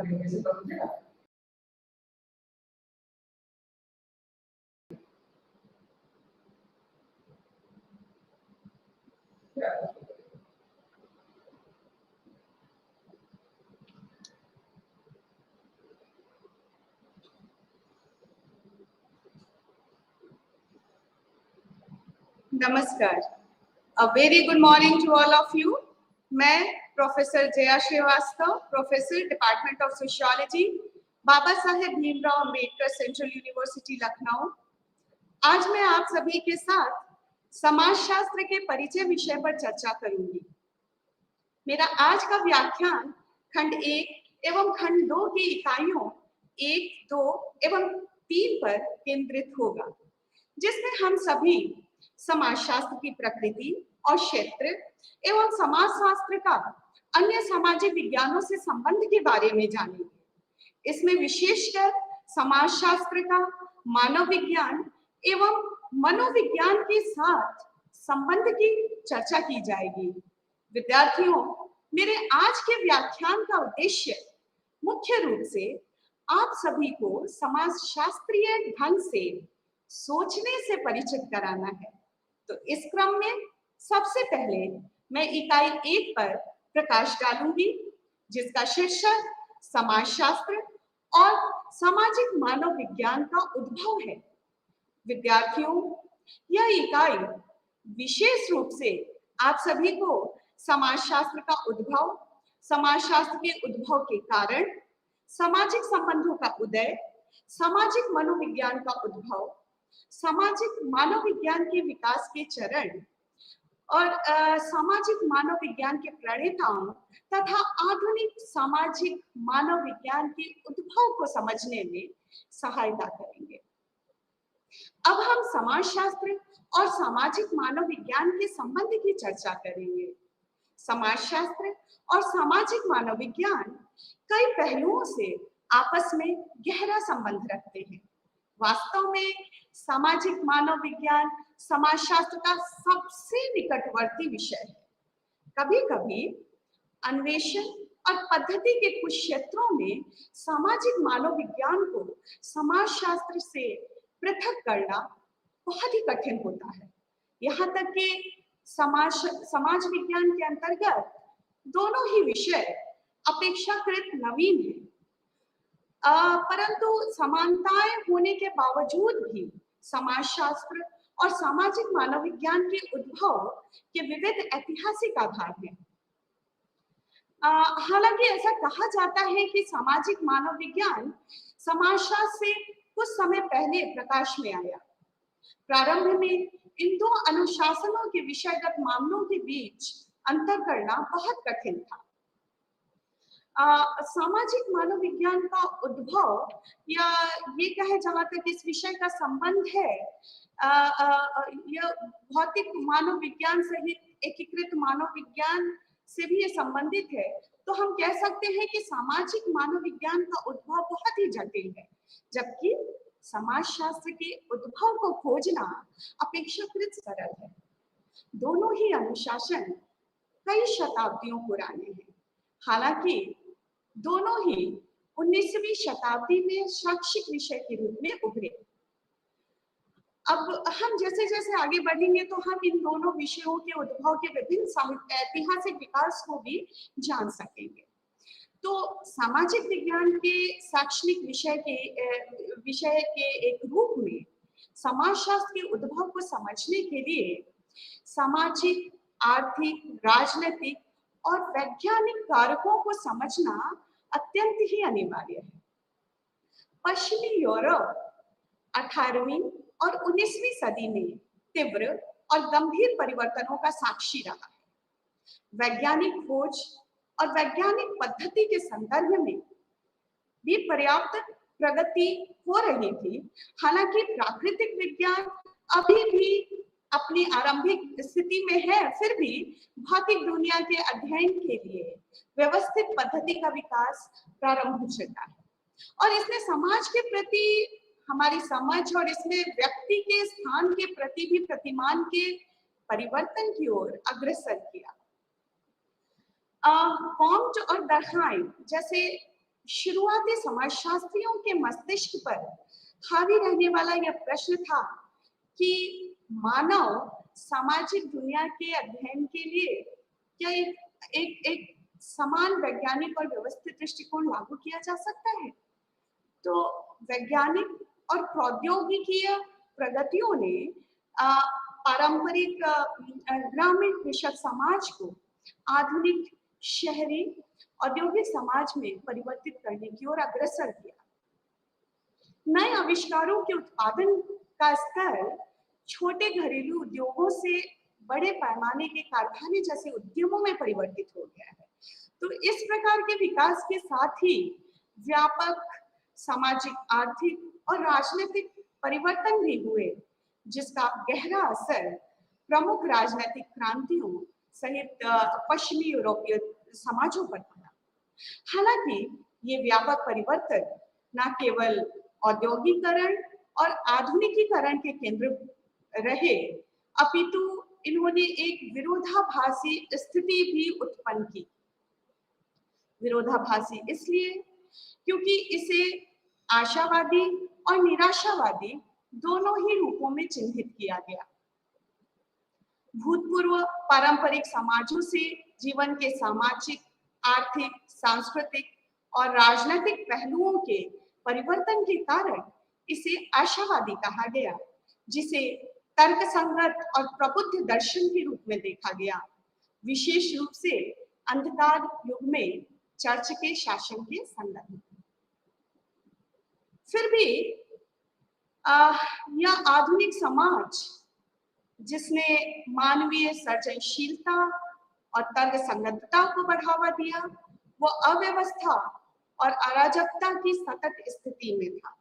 कैसे करोगे आप? नमस्कार, a very good morning to all of you. मैं professor Jaya Shrivastava, professor department of sociology, Baba Saheb Bhimrao Ambedkar central university Lucknow. आज मैं आप सभी के साथ समाजशास्त्र के परिचय विषय पर चर्चा करूंगी। मेरा आज का व्याख्यान खंड 1 एवं खंड 2 की इकाइयों 1, 2 एवं 3 पर केंद्रित होगा, जिसमें हम सभी समाजशास्त्र की प्रकृति और क्षेत्र एवं समाजशास्त्र का अन्य सामाजिक विज्ञानों से संबंध के बारे में जानेंगे। इसमें विशेषकर समाजशास्त्र का मानव विज्ञान एवं मनोविज्ञान के साथ संबंध की चर्चा की जाएगी। विद्यार्थियों, मेरे आज के व्याख्यान का उद्देश्य मुख्य रूप से आप सभी को समाजशास्त्रीय ढंग से सोचने से परिचित कराना है। तो इस क्रम में सबसे पहले मैं इकाई 1 पर प्रकाश डालूंगी, जिसका शीर्षक समाजशास्त्र और सामाजिक मानव विज्ञान का उद्भव है। विद्यार्थियों, यह इकाई विशेष रूप से आप सभी को समाजशास्त्र का उद्भव, समाजशास्त्र के उद्भव के कारण, सामाजिक संबंधों का उदय, सामाजिक मनोविज्ञान का उद्भव, सामाजिक मानव विज्ञान के विकास के चरण और सामाजिक मानव विज्ञान के प्रणेताओं तथा आधुनिक सामाजिक मानव विज्ञान के उद्भव को समझने में सहायता करेंगे। अब हम समाजशास्त्र और सामाजिक मानव विज्ञान के संबंध की चर्चा करेंगे। समाजशास्त्र और सामाजिक मानव विज्ञान कई पहलुओं से आपस में गहरा संबंध रखते हैं। वास्तव में सामाजिक मानव विज्ञान समाजशास्त्र का सबसे निकटवर्ती विषय है। कभी-कभी अन्वेषण और पद्धति के कुछ क्षेत्रों में सामाजिक मानव विज्ञान को समाजशास्त्र से पृथक करना बहुत ही कठिन होता है। यहाँ तक कि समाज विज्ञान के अंतर्गत दोनों ही विषय अपेक्षाकृत नवीन हैं। परंतु समानताएं होने के बावजूद भी समाजशास्त्र और सामाजिक मानव विज्ञान के उद्भव के विविध ऐतिहासिक आधार हैं। हालांकि ऐसा कहा जाता है कि सामाजिक मानव विज्ञान समाजशास्त्र से कुछ समय पहले प्रकाश में आया। प्रारंभ में इन दो अनुशासनों के विषयगत मामलों के बीच अंतर करना बहुत कठिन था। सामाजिक मानव विज्ञान का उद्भव या ये कहे जहाँ तक इस विषय का संबंध है, यह भौतिक मानव विज्ञान सहित एकीकृत मानव विज्ञान से भी ये संबंधित है, तो हम कह सकते हैं कि सामाजिक मानव विज्ञान का उद्भव बहुत ही जटिल है, जबकि समाजशास्त्र के उद्भव को खोजना अपेक्षाकृत सरल है। दोनों ही अनुशासन कई शताब्दियों पुराने हैं। हालांकि दोनों ही 19वीं शताब्दी में शैक्षिक विषय के रूप में उभरे। अब हम जैसे जैसे आगे बढ़ेंगे तो हम इन दोनों विषयों के उद्भव के विभिन्न ऐतिहासिक विकास को भी जान सकेंगे। तो सामाजिक विज्ञान के शैक्षणिक विषय के एक रूप में समाजशास्त्र के उद्भव को समझने के लिए सामाजिक, आर्थिक, राजनीतिक और वैज्ञानिक कारकों को समझना अत्यंत ही अनिवार्य है। पश्चिमी यूरोप 18वीं और 19वीं सदी में तीव्र और गंभीर परिवर्तनों का साक्षी रहा है। वैज्ञानिक खोज और वैज्ञानिक पद्धति के संदर्भ में भी पर्याप्त प्रगति हो रही थी। हालांकि प्राकृतिक विज्ञान अभी भी अपनी आरंभिक स्थिति में है, फिर भी भौतिक दुनिया के अध्ययन के लिए व्यवस्थित पद्धति का विकास प्रारंभ हो चुका है और इसने समाज के प्रति हमारी समझ और इसमें व्यक्ति के स्थान के प्रति भी प्रतिमान के परिवर्तन की ओर अग्रसर किया। कॉम्ट और डर्हाइम जैसे शुरुआती समाजशास्त्रियों के मस्तिष्क पर हावी रहने वाला यह प्रश्न था कि मानव सामाजिक दुनिया के अध्ययन के लिए क्या एक समान वैज्ञानिक और व्यवस्थित दृष्टिकोण लागू किया जा सकता है। तो वैज्ञानिक और प्रौद्योगिकीय प्रगतियों ने पारंपरिक ग्रामीण कृषक समाज को आधुनिक शहरी औद्योगिक समाज में परिवर्तित करने की ओर अग्रसर किया। नए आविष्कारों के उत्पादन का स्तर छोटे घरेलू उद्योगों से बड़े पैमाने के कारखाने जैसे उद्यमों में परिवर्तित हो गया है। तो इस प्रकार के विकास के साथ ही व्यापक सामाजिक, आर्थिक और राजनीतिक परिवर्तन भी हुए, जिसका गहरा असर प्रमुख राजनीतिक क्रांतियों सहित पश्चिमी यूरोपीय समाजों पर पड़ा। हालांकि ये व्यापक परिवर्तन न केवल औद्योगिकरण और आधुनिकीकरण के केंद्र रहे, अपितु इन्होंने एक विरोधाभासी स्थिति भी उत्पन्न की। विरोधाभासी इसलिए क्योंकि इसे आशावादी और निराशावादी दोनों ही रूपों में चिन्हित किया गया। भूतपूर्व पारंपरिक समाजों से जीवन के सामाजिक, आर्थिक, सांस्कृतिक और राजनीतिक पहलुओं के परिवर्तन के कारण इसे आशावादी कहा गया, जिसे तर्कसंगत और प्रबुद्ध दर्शन के रूप में देखा गया, विशेष रूप से अंधकार युग में चर्च के शासन के संदर्भ में। फिर भी यह आधुनिक समाज जिसने मानवीय सृजनशीलता और तर्कसंगतता को बढ़ावा दिया, वो अव्यवस्था और अराजकता की सतत स्थिति में था,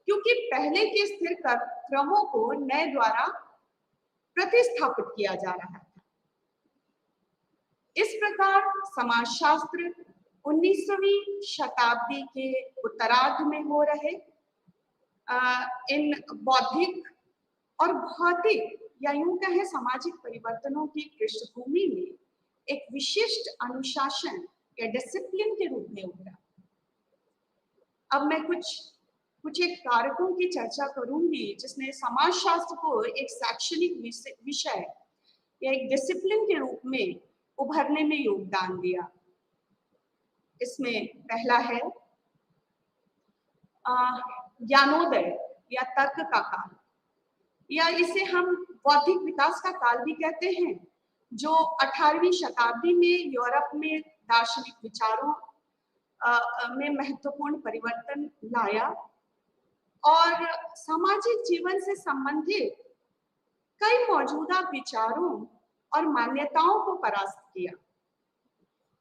क्योंकि पहले के स्थिर क्रमों को नए द्वारा प्रतिस्थापित किया जा रहा था। इस प्रकार समाजशास्त्र 19वीं शताब्दी के उत्तरार्ध में हो रहे इन बौद्धिक और भौतिक या यूं कहें सामाजिक परिवर्तनों की पृष्ठभूमि में एक विशिष्ट अनुशासन या डिसिप्लिन के रूप में उभरा। अब मैं कुछ एक कारकों की चर्चा करूंगी जिसने समाजशास्त्र को एक शैक्षणिक विषय या एक डिसिप्लिन के रूप में उभरने में योगदान दिया। इसमें पहला है ज्ञानोदय या तर्क का काल, या इसे हम बौद्धिक विकास का काल भी कहते हैं, जो 18वीं शताब्दी में यूरोप में दार्शनिक विचारों में महत्वपूर्ण परिवर्तन लाया और सामाजिक जीवन से संबंधित कई मौजूदा विचारों और मान्यताओं को परास्त किया।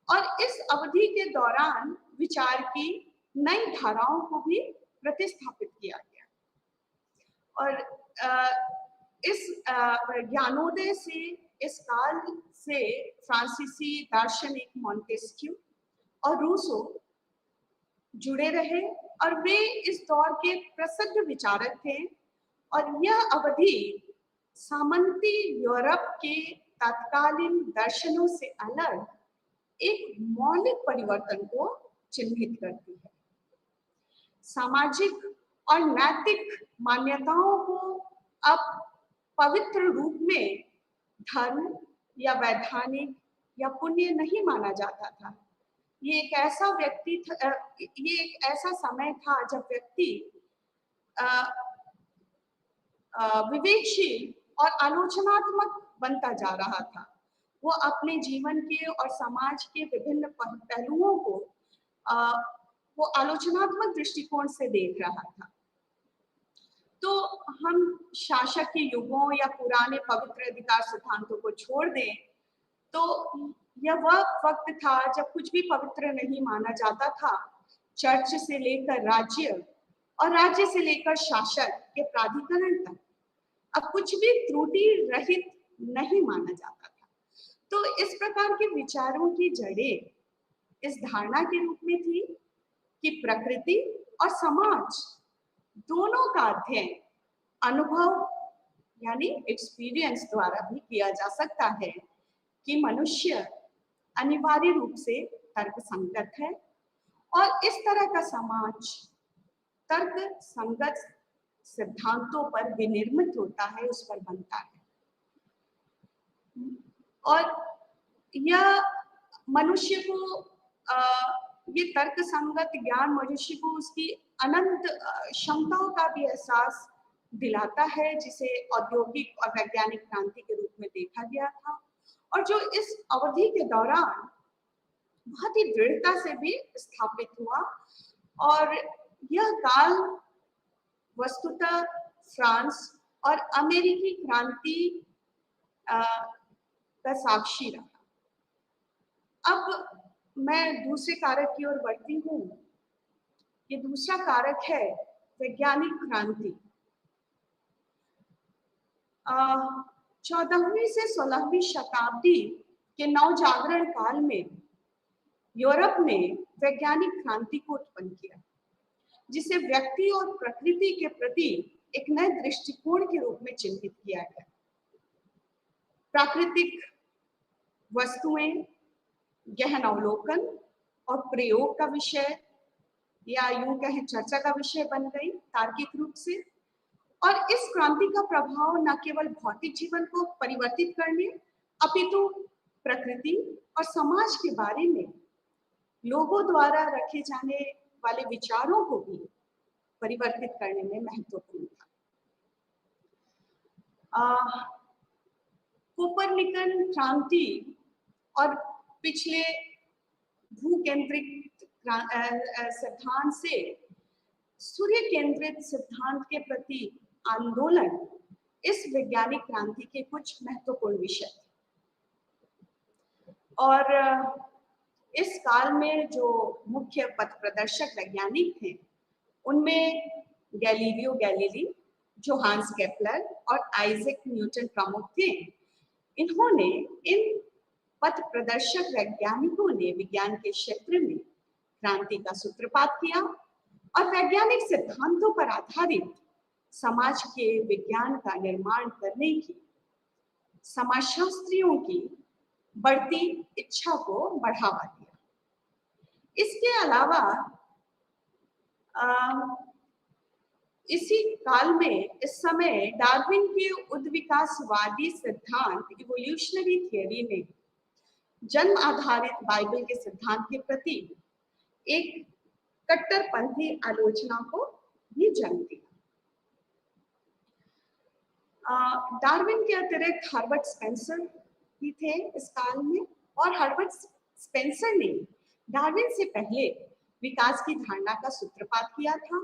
और इस अवधि के दौरान विचार की नई धाराओं को भी प्रतिस्थापित किया गया। और इस ज्ञानोदय से, इस काल से फ्रांसीसी दार्शनिक मॉन्टेस्क्यू और रूसो जुड़े रहे और वे इस दौर के प्रसिद्ध विचारक थे। और यह अवधि सामंती यूरोप के तत्कालीन दर्शनों से अलग एक मौलिक परिवर्तन को चिन्हित करती है। सामाजिक और नैतिक मान्यताओं को अब पवित्र रूप में धर्म या वैधानिक या पुण्य नहीं माना जाता था। ये एक ऐसा समय था जब व्यक्ति विवेकशील और आलोचनात्मक बनता जा रहा था। वो अपने जीवन के और समाज के विभिन्न पहलुओं को वो आलोचनात्मक दृष्टिकोण से देख रहा था। तो हम शासक के युगों या पुराने पवित्र अधिकार सिद्धांतों को छोड़ दें तो यह वह वक्त था जब कुछ भी पवित्र नहीं माना जाता था। चर्च से लेकर राज्य और राज्य से लेकर शासक के प्राधिकरण तक अब कुछ भी त्रुटि रहित नहीं माना जाता था। तो इस प्रकार के विचारों की जड़ें इस धारणा के रूप में थी कि प्रकृति और समाज दोनों का अध्ययन अनुभव यानी एक्सपीरियंस द्वारा भी किया जा सकता है, कि मनुष्य अनिवार्य रूप से तर्कसंगत है और इस तरह का समाज तर्क संगत सिद्धांतों पर विनिर्मित होता है, उस पर बनता है। और यह मनुष्य को ये तर्क संगत ज्ञान मनुष्य को उसकी अनंत क्षमताओं का भी एहसास दिलाता है, जिसे औद्योगिक और वैज्ञानिक क्रांति के रूप में देखा गया था, और जो इस अवधि के दौरान बहुत ही दृढ़ता से भी स्थापित हुआ। और यह काल वस्तुतः फ्रांस और अमेरिकी क्रांति का साक्षी रहा। अब मैं दूसरे कारक की ओर बढ़ती हूँ। ये दूसरा कारक है वैज्ञानिक क्रांति। 14वीं से 16वीं शताब्दी के नवजागरण काल में यूरोप ने वैज्ञानिक क्रांति को उत्पन्न किया, जिसे व्यक्ति और प्रकृति के प्रति एक नए दृष्टिकोण के रूप में चिन्हित किया गया। प्राकृतिक वस्तुएं गहन अवलोकन और प्रयोग का विषय, या यूं कहें चर्चा का विषय बन गई तार्किक रूप से। और इस क्रांति का प्रभाव न केवल भौतिक जीवन को परिवर्तित करने, अपितु प्रकृति और समाज के बारे में लोगों द्वारा रखे जाने वाले विचारों को भी परिवर्तित करने में महत्वपूर्ण था। कोपरनिकन क्रांति और पिछले भूकेंद्रित सिद्धांत से सूर्य केंद्रित सिद्धांत के प्रति आंदोलन इस वैज्ञानिक क्रांति के कुछ महत्वपूर्ण विषय थे। और इस काल में जो मुख्य पथ प्रदर्शक वैज्ञानिक थे, उनमें गैलीलियो गैलीली, जोहान्स केपलर और आइजैक न्यूटन प्रमुख थे। इन्होंने इन पथ प्रदर्शक वैज्ञानिकों ने विज्ञान के क्षेत्र में क्रांति का सूत्रपात किया और वैज्ञानिक सिद्धांतों पर आधारित समाज के विज्ञान का निर्माण करने की समाजशास्त्रियों की बढ़ती इच्छा को बढ़ावा दिया। इसके अलावा इसी काल में इस समय डार्विन के उद्विकासवादी सिद्धांत इवोल्यूशनरी थियरी ने जन्म आधारित बाइबल के सिद्धांत के प्रति एक कट्टरपंथी आलोचना को भी जन्म दिया। डार्विन के अतिरिक्त हर्बर्ट स्पेंसर भी थे इस काल में, और हर्बर्ट स्पेंसर ने डार्विन से पहले विकास की धारणा का सूत्रपात किया था,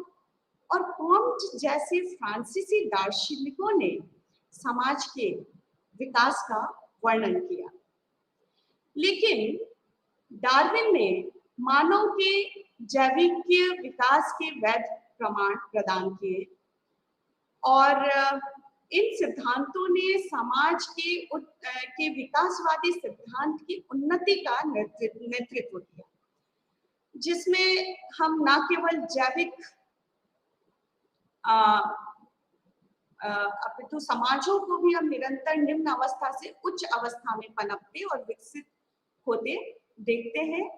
और कॉम्ट जैसे फ्रांसीसी दार्शनिकों ने समाज के विकास का वर्णन किया। लेकिन डार्विन ने मानव के जैविक विकास के वैध प्रमाण प्रदान किए, और इन सिद्धांतों ने समाज के विकासवादी सिद्धांत की उन्नति का नेतृत्व किया, जिसमें हम न केवल जैविक अपितु समाजों को भी हम निरंतर निम्न अवस्था से उच्च अवस्था में पनपते और विकसित होते देखते हैं।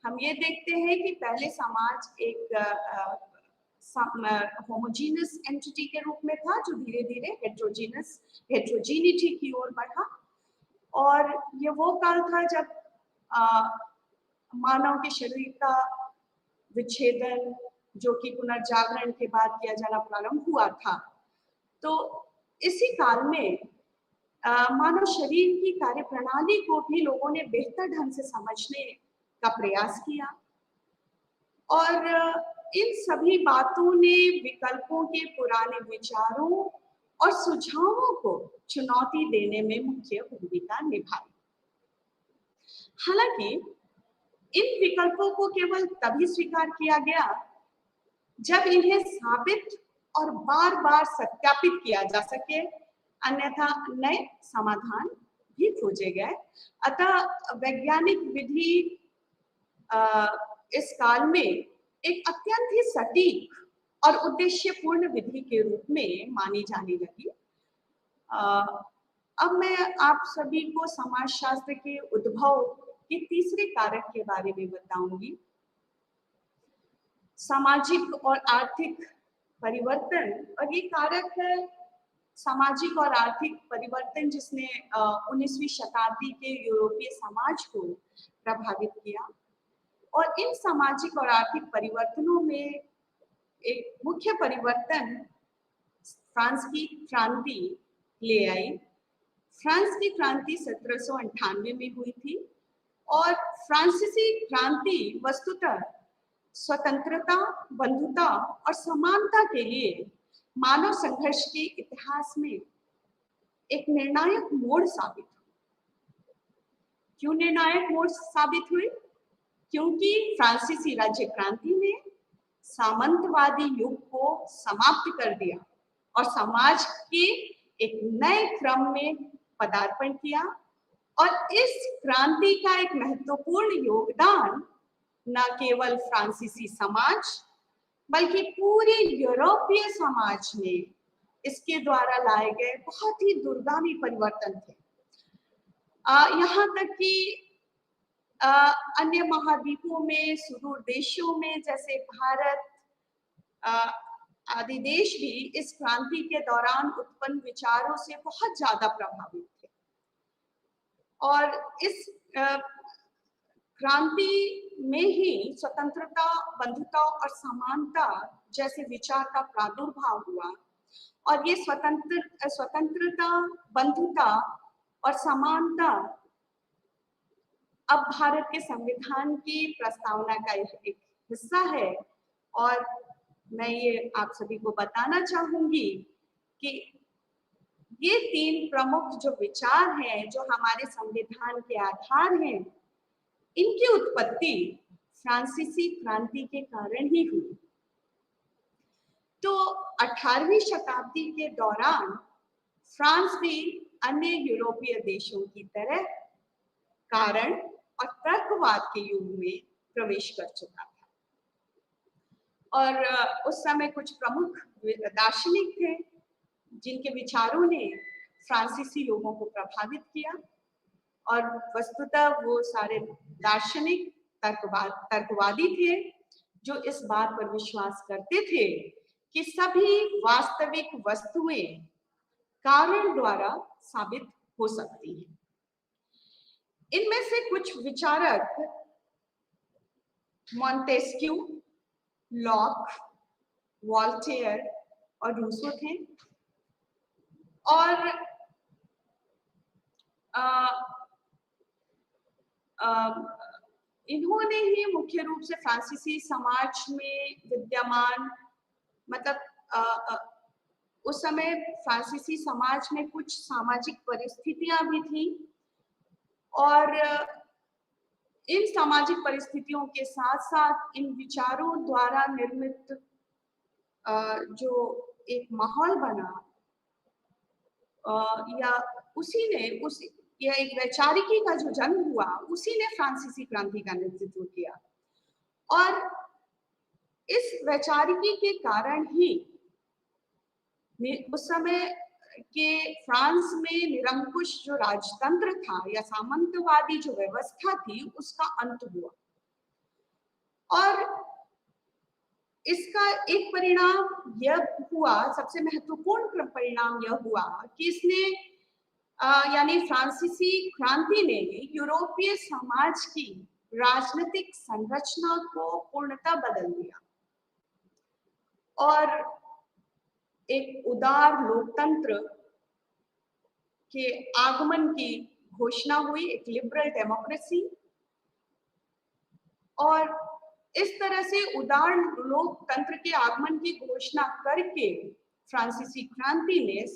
हम ये देखते हैं कि पहले समाज एक होमोजीनस एंटिटी के रूप में था, जो धीरे धीरे हेट्रोजीनिटी की ओर बढ़ा। और ये वो काल था जब मानव के शरीर का विच्छेदन, जो कि पुनर्जागरण के बाद किया जाना प्रारंभ हुआ था। तो इसी काल में मानव शरीर की कार्यप्रणाली को भी लोगों ने बेहतर ढंग से समझने का प्रयास किया, और इन सभी बातों ने विकल्पों के पुराने विचारों और सुझावों को चुनौती देने में मुख्य भूमिका निभाई। हालांकि इन विकल्पों को केवल तभी स्वीकार किया गया जब इन्हें साबित और बार बार सत्यापित किया जा सके, अन्यथा नए समाधान भी खोजे गए। अतः वैज्ञानिक विधि इस काल में एक अत्यंत ही सटीक और उद्देश्यपूर्ण विधि के रूप में मानी जाने लगी। अब मैं आप सभी को समाजशास्त्र के उद्भव के तीसरे कारक के बारे में बताऊंगी। सामाजिक और आर्थिक परिवर्तन, और ये कारक है सामाजिक और आर्थिक परिवर्तन जिसने 19वीं शताब्दी के यूरोपीय समाज को प्रभावित किया। और इन सामाजिक और आर्थिक परिवर्तनों में एक मुख्य परिवर्तन फ्रांस की क्रांति ले आई। फ्रांस की क्रांति 1798 में हुई थी और फ्रांसीसी क्रांति वस्तुतः स्वतंत्रता, बंधुता और समानता के लिए मानव संघर्ष के इतिहास में एक निर्णायक मोड़ साबित हुई। क्यों निर्णायक मोड़ साबित हुई? क्योंकि फ्रांसीसी राज्य क्रांति ने सामंतवादी युग को समाप्त कर दिया और समाज के एक नए क्रम में पदार्पण किया। और इस क्रांति का एक महत्वपूर्ण योगदान न केवल फ्रांसीसी समाज बल्कि पूरे यूरोपीय समाज में इसके द्वारा लाए गए बहुत ही दूरगामी परिवर्तन थे। यहाँ तक कि अन्य महाद्वीपों में, सुदूर देशों में जैसे भारत आदि देश भी इस क्रांति के दौरान उत्पन्न विचारों से बहुत ज्यादा प्रभावित थे। और इस क्रांति में ही स्वतंत्रता, बंधुता और समानता जैसे विचार का प्रादुर्भाव हुआ। और ये स्वतंत्रता, बंधुता और समानता अब भारत के संविधान की प्रस्तावना का एक हिस्सा है। और मैं ये आप सभी को बताना चाहूंगी कि ये तीन प्रमुख जो विचार हैं, जो हमारे संविधान के आधार हैं, इनकी उत्पत्ति फ्रांसीसी क्रांति के कारण ही हुई। तो 18वीं शताब्दी के दौरान फ्रांस भी अन्य यूरोपीय देशों की तरह कारण और तर्कवाद के युग में प्रवेश कर चुका था। और उस समय कुछ प्रमुख दार्शनिक थे जिनके विचारों ने फ्रांसीसी लोगों को प्रभावित किया। और वस्तुतः वो सारे दार्शनिक तर्कवादी थे जो इस बात पर विश्वास करते थे कि सभी वास्तविक वस्तुएं कारण द्वारा साबित हो सकती हैं। इनमें से कुछ विचारक मॉन्टेस्क्यू, लॉक, वॉल्टेयर और रूसो थे। और इन्होंने ही मुख्य रूप से फ्रांसीसी समाज में विद्यमान, मतलब उस समय फ्रांसीसी समाज में कुछ सामाजिक परिस्थितियां भी थी। और इन सामाजिक परिस्थितियों के साथ साथ इन विचारों द्वारा निर्मित जो एक माहौल बना, या एक वैचारिकी का जो जन्म हुआ, उसी ने फ्रांसीसी क्रांति का नेतृत्व किया। और इस वैचारिकी के कारण ही उस समय के फ्रांस में निरंकुश जो राजतंत्र था या सामंतवादी जो व्यवस्था थी, उसका अंत हुआ। और इसका एक परिणाम यह हुआ, सबसे महत्वपूर्ण परिणाम यह हुआ कि इसने यानी फ्रांसीसी क्रांति ने यूरोपीय समाज की राजनीतिक संरचना को पूर्णतः बदल दिया और एक उदार लोकतंत्र के आगमन की घोषणा हुई, एक लिबरल डेमोक्रेसी। और इस तरह से उदार लोकतंत्र के आगमन की घोषणा करके फ्रांसीसी क्रांति ने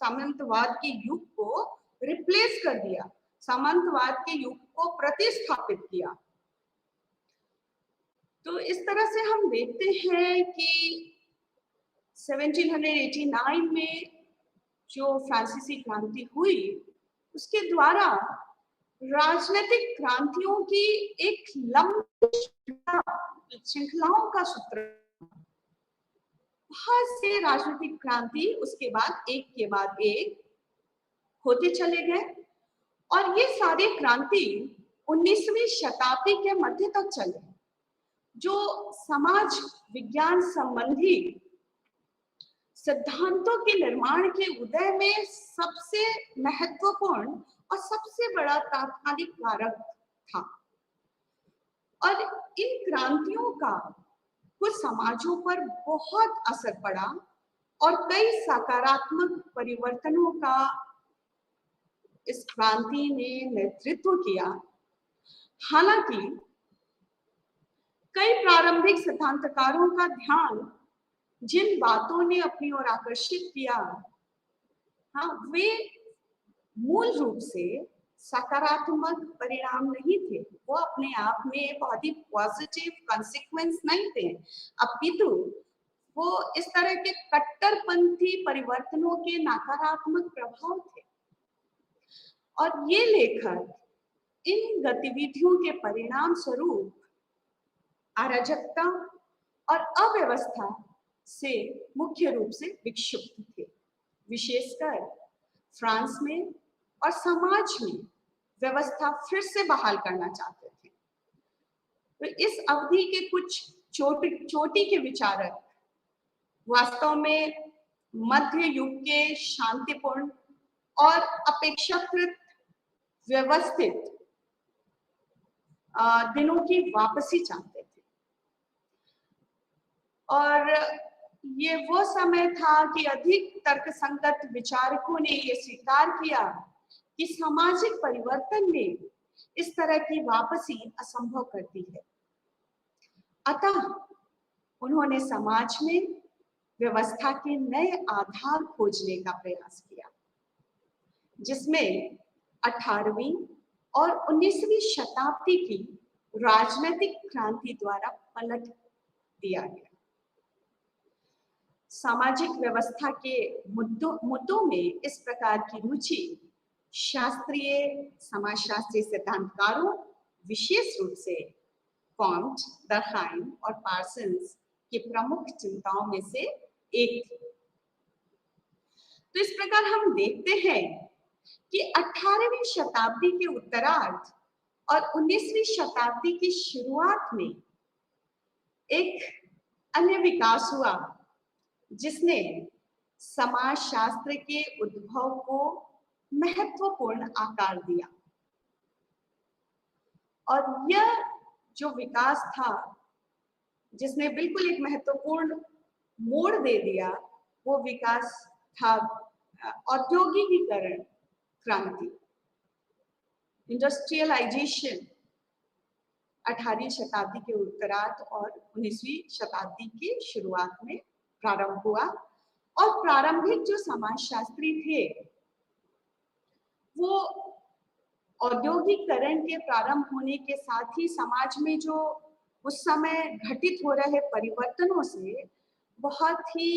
सामंतवाद के युग को रिप्लेस कर दिया, सामंतवाद के युग को प्रतिस्थापित किया। तो इस तरह से हम देखते हैं कि 1789 में जो फ्रांसीसी क्रांति हुई, उसके द्वारा राजनीतिक क्रांतियों की एक लंबी श्रृंखलाओं का सूत्र, बहुत से राजनीतिक क्रांति उसके बाद एक के बाद एक होते चले गए। और ये सारी क्रांति 19वीं शताब्दी के मध्य तक चले। जो समाज विज्ञान संबंधी सिद्धांतों के निर्माण के उदय में सबसे महत्वपूर्ण और सबसे बड़ा तात्कालिक कारक था। और इन क्रांतियों का कुछ समाजों पर बहुत असर पड़ा और कई सकारात्मक परिवर्तनों का इस क्रांति ने नेतृत्व किया। हालांकि कई प्रारंभिक सिद्धांतकारों का ध्यान जिन बातों ने अपनी ओर आकर्षित किया, हाँ, वे मूल रूप से सकारात्मक परिणाम नहीं थे। वो अपने आप में बहुत ही पॉजिटिव कॉन्सिक्वेंस नहीं थे, अपितु वो इस तरह के कट्टरपंथी परिवर्तनों के नकारात्मक प्रभाव थे। और ये लेखक इन गतिविधियों के परिणाम स्वरूप अराजकता और अव्यवस्था से मुख्य रूप से विक्षुब्ध थे, विशेषकर फ्रांस में, और समाज में व्यवस्था फिर से बहाल करना चाहते थे। तो इस अवधि के कुछ चोटी के विचारक वास्तव में मध्य युग के शांतिपूर्ण और अपेक्षाकृत व्यवस्थित दिनों की वापसी चाहते थे। और ये वो समय था कि अधिक तर्कसंगत विचारकों ने ये स्वीकार किया कि सामाजिक परिवर्तन में इस तरह की वापसी असंभव करती है। अतः उन्होंने समाज में व्यवस्था के नए आधार खोजने का प्रयास किया, जिसमें 18वीं और 19वीं शताब्दी की राजनीतिक क्रांति द्वारा पलट दिया गया। सामाजिक व्यवस्था के मुद्दों में इस प्रकार की रुचि शास्त्रीय समाजशास्त्री सिद्धांतकारों, विशेष रूप से कॉम्ट, डर्कहाइम और पार्सन्स की प्रमुख चिंताओं में से एक थी। तो इस प्रकार हम देखते हैं कि 18वीं शताब्दी के उत्तरार्ध और 19वीं शताब्दी की शुरुआत में एक अन्य विकास हुआ, जिसने समाजशास्त्र के उद्भव को महत्वपूर्ण आकार दिया। और यह जो विकास था, जिसने बिल्कुल एक महत्वपूर्ण मोड़ दे दिया, वो विकास था औद्योगिकीकरण क्रांति, इंडस्ट्रियलाइजेशन। 18वीं शताब्दी के उत्तरार्ध और 19वीं शताब्दी की शुरुआत में प्रारंभ हुआ। और प्रारंभिक जो समाजशास्त्री थे, वो औद्योगिकरण के प्रारंभ होने के साथ ही समाज में जो उस समय घटित हो रहे परिवर्तनों से बहुत ही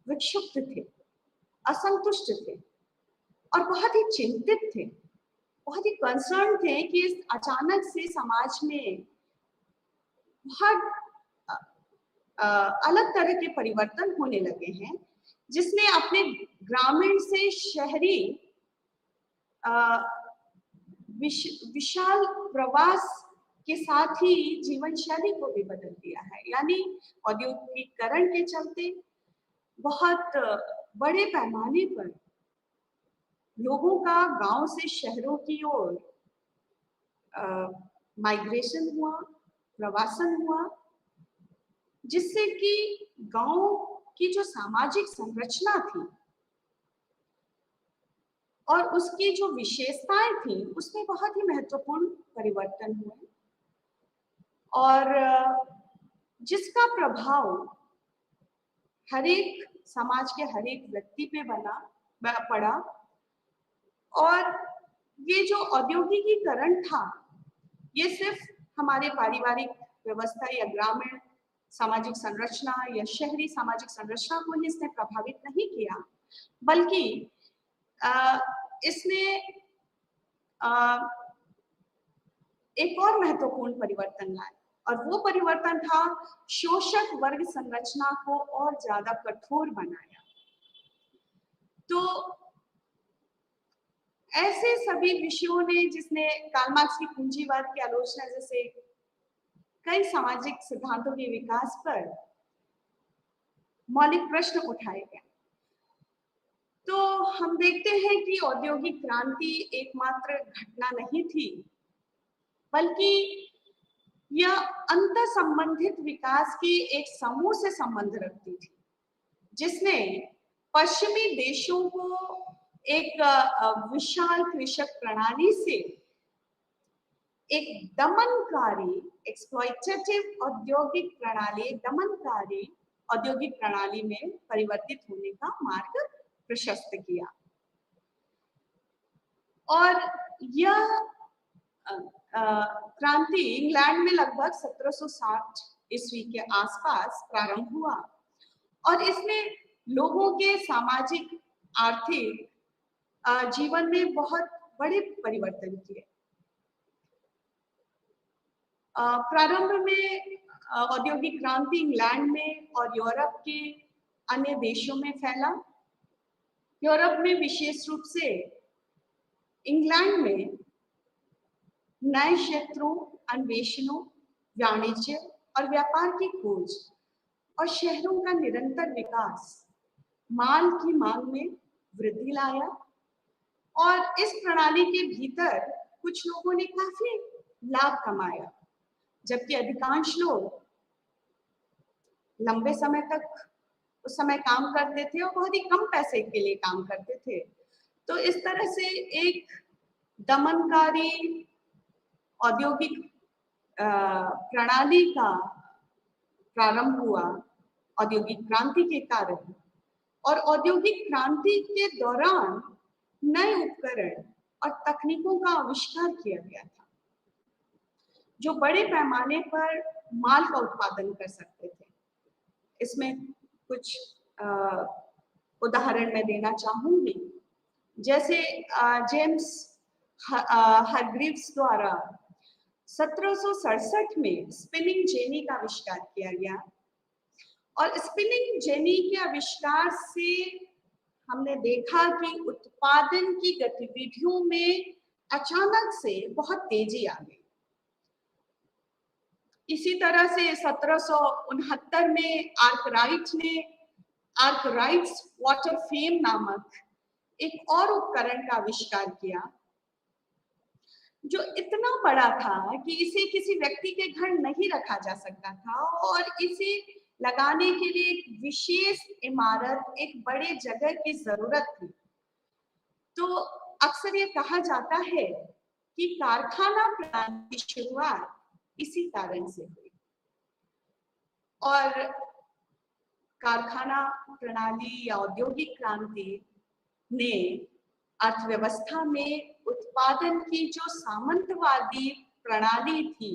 विक्षुब्ध थे, असंतुष्ट थे और बहुत ही चिंतित थे, बहुत ही कंसर्न थे कि इस अचानक से समाज में बहुत अलग तरह के परिवर्तन होने लगे हैं, जिसने अपने ग्रामीण से शहरी विशाल प्रवास के साथ ही जीवन शैली को भी बदल दिया है। यानी औद्योगिकीकरण के चलते बहुत बड़े पैमाने पर लोगों का गांव से शहरों की ओर माइग्रेशन हुआ, प्रवासन हुआ, जिससे कि गांव की जो सामाजिक संरचना थी और उसकी जो विशेषताएं थी, उसमें बहुत ही महत्वपूर्ण परिवर्तन हुए और जिसका प्रभाव हर एक समाज के हर एक व्यक्ति पे पड़ा। और ये जो औद्योगिकीकरण था, ये सिर्फ हमारे पारिवारिक व्यवस्था या ग्रामीण सामाजिक संरचना या शहरी सामाजिक संरचना को ही इसने प्रभावित नहीं किया, बल्कि इसने एक और महत्वपूर्ण परिवर्तन लाया, और वो परिवर्तन था शोषक वर्ग संरचना को और ज्यादा कठोर बनाया। तो ऐसे सभी विषयों ने, जिसने कार्ल मार्क्स की पूंजीवाद की आलोचना जैसे कई सामाजिक सिद्धांतों के विकास पर मौलिक प्रश्न उठाए गए। तो हम देखते हैं कि औद्योगिक क्रांति एकमात्र घटना नहीं थी, बल्कि यह अंतर संबंधित विकास की एक समूह से संबंध रखती थी, जिसने पश्चिमी देशों को एक विशाल कृषक प्रणाली से एक दमनकारी एक्सप्लॉइटेटिव औद्योगिक प्रणाली में परिवर्तित होने का मार्ग प्रशस्त किया। और यह क्रांति इंग्लैंड में लगभग 1760 ईस्वी के आसपास प्रारंभ हुआ और इसने लोगों के सामाजिक आर्थिक जीवन में बहुत बड़े परिवर्तन किए। प्रारंभ में औद्योगिक क्रांति इंग्लैंड में और यूरोप के अन्य देशों में फैला। यूरोप में विशेष रूप से इंग्लैंड में नए क्षेत्रों, अन्वेषणों, वाणिज्य और व्यापार की खोज और शहरों का निरंतर विकास माल की मांग में वृद्धि लाया और इस प्रणाली के भीतर कुछ लोगों ने काफी लाभ कमाया, जबकि अधिकांश लोग लंबे समय तक उस समय काम करते थे और बहुत ही कम पैसे के लिए काम करते थे। तो इस तरह से एक दमनकारी औद्योगिक प्रणाली का प्रारंभ हुआ औद्योगिक क्रांति के कारण। और औद्योगिक क्रांति के दौरान नए उपकरण और तकनीकों का आविष्कार किया गया था, जो बड़े पैमाने पर माल का उत्पादन कर सकते थे। इसमें कुछ उदाहरण मैं देना चाहूंगी, जैसे जेम्स हारग्रीव्स द्वारा 1767 में स्पिनिंग जेनी का आविष्कार किया गया और स्पिनिंग जेनी के आविष्कार से हमने देखा कि उत्पादन की गतिविधियों में अचानक से बहुत तेजी आ गई। इसी तरह से 1769 में आर्कराइट्स वाटर फ्रेम नामक एक और उपकरण का आविष्कार किया, जो इतना बड़ा था कि इसे किसी व्यक्ति के घर नहीं रखा जा सकता था और इसे लगाने के लिए एक विशेष इमारत, एक बड़े जगह की जरूरत थी। तो अक्सर ये कहा जाता है कि कारखाना प्रणाली की शुरुआत इसी कारण से हुई और कारखाना प्रणाली या औद्योगिक क्रांति ने अर्थव्यवस्था में उत्पादन की जो सामंतवादी प्रणाली थी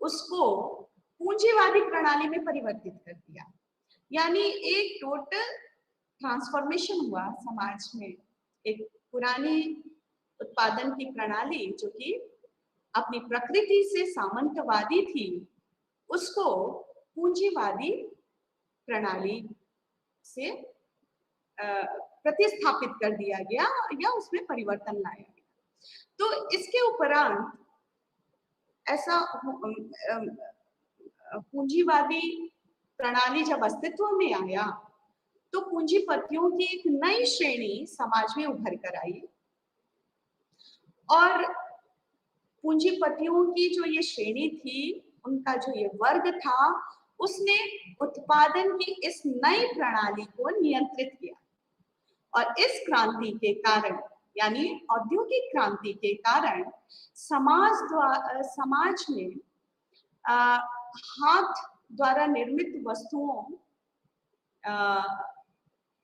उसको पूंजीवादी प्रणाली में परिवर्तित कर दिया। यानी एक टोटल ट्रांसफॉर्मेशन हुआ समाज में। एक पुरानी उत्पादन की प्रणाली जो कि अपनी प्रकृति से सामंतवादी थी, उसको पूंजीवादी प्रणाली से प्रतिस्थापित कर दिया गया या उसमें परिवर्तन लाया गया। तो इसके उपरांत ऐसा पूंजीवादी प्रणाली जब अस्तित्व में आया तो पूंजीपतियों की एक नई श्रेणी समाज में उभर कर आई और पूंजीपतियों की जो ये श्रेणी थी, उनका जो ये वर्ग था, उसने उत्पादन की इस नई प्रणाली को नियंत्रित किया और इस क्रांति के कारण यानी औद्योगिक क्रांति के कारण समाज में हाथ द्वारा निर्मित वस्तुओं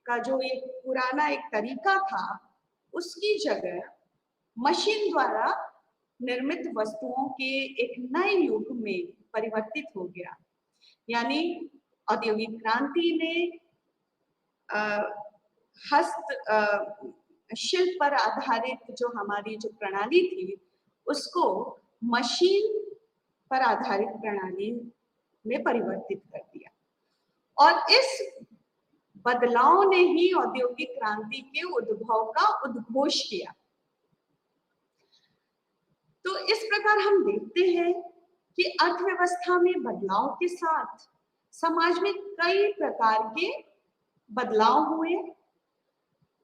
का जो एक पुराना एक तरीका था, उसकी जगह मशीन द्वारा निर्मित वस्तुओं के एक नए युग में परिवर्तित हो गया। यानी औद्योगिक क्रांति ने शिल्प पर आधारित जो हमारी जो प्रणाली थी उसको मशीन पर आधारित प्रणाली में परिवर्तित कर दिया और इस बदलाव ने ही औद्योगिक क्रांति के उद्भव का उद्घोष किया। तो इस प्रकार हम देखते हैं कि अर्थव्यवस्था में बदलाव के साथ समाज में कई प्रकार के बदलाव हुए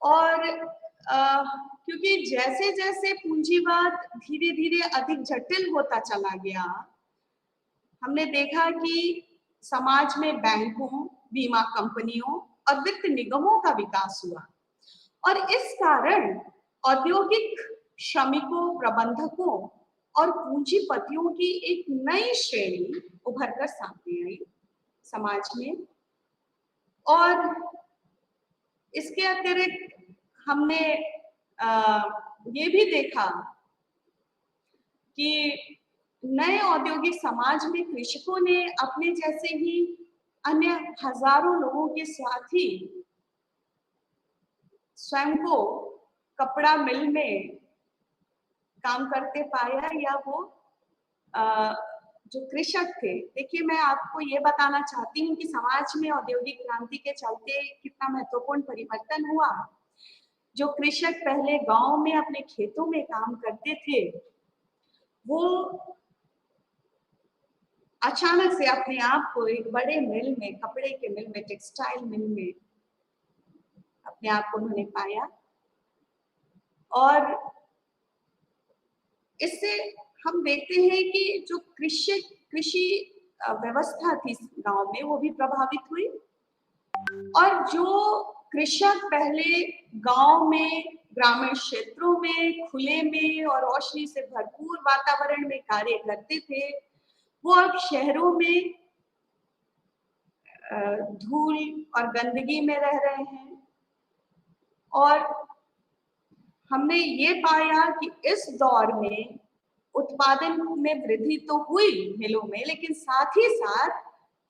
और क्योंकि जैसे जैसे पूंजीवाद धीरे धीरे अधिक जटिल होता चला गया, हमने देखा कि समाज में बैंकों, बीमा कंपनियों और वित्त निगमों का विकास हुआ और इस कारण औद्योगिक श्रमिकों, प्रबंधकों और पूंजीपतियों की एक नई श्रेणी उभर कर सामने आई समाज में। और इसके अतिरिक्त हमने ये भी देखा कि नए औद्योगिक समाज में कृषकों ने अपने जैसे ही अन्य हजारों लोगों के साथ ही स्वयं को कपड़ा मिल में काम करते पाया, या वो जो कृषक थे, देखिए मैं आपको ये बताना चाहती हूँ कि समाज में औद्योगिक क्रांति के चलते कितना महत्वपूर्ण परिवर्तन हुआ। जो कृषक पहले गांव में अपने खेतों में काम करते थे, वो अचानक से अपने आप को एक बड़े मिल में, कपड़े के मिल में, टेक्सटाइल मिल में अपने आप को उन्होंने पाया। और इससे हम देखते हैं कि जो कृषि व्यवस्था थी गांव में, वो भी प्रभावित हुई। और जो कृषक पहले गांव में, ग्रामीण क्षेत्रों में खुले में और रोशनी से भरपूर वातावरण में कार्य करते थे, वो अब शहरों में धूल और गंदगी में रह रहे हैं। और हमने ये पाया कि इस दौर में उत्पादन में वृद्धि तो हुई मिलों में, लेकिन साथ ही साथ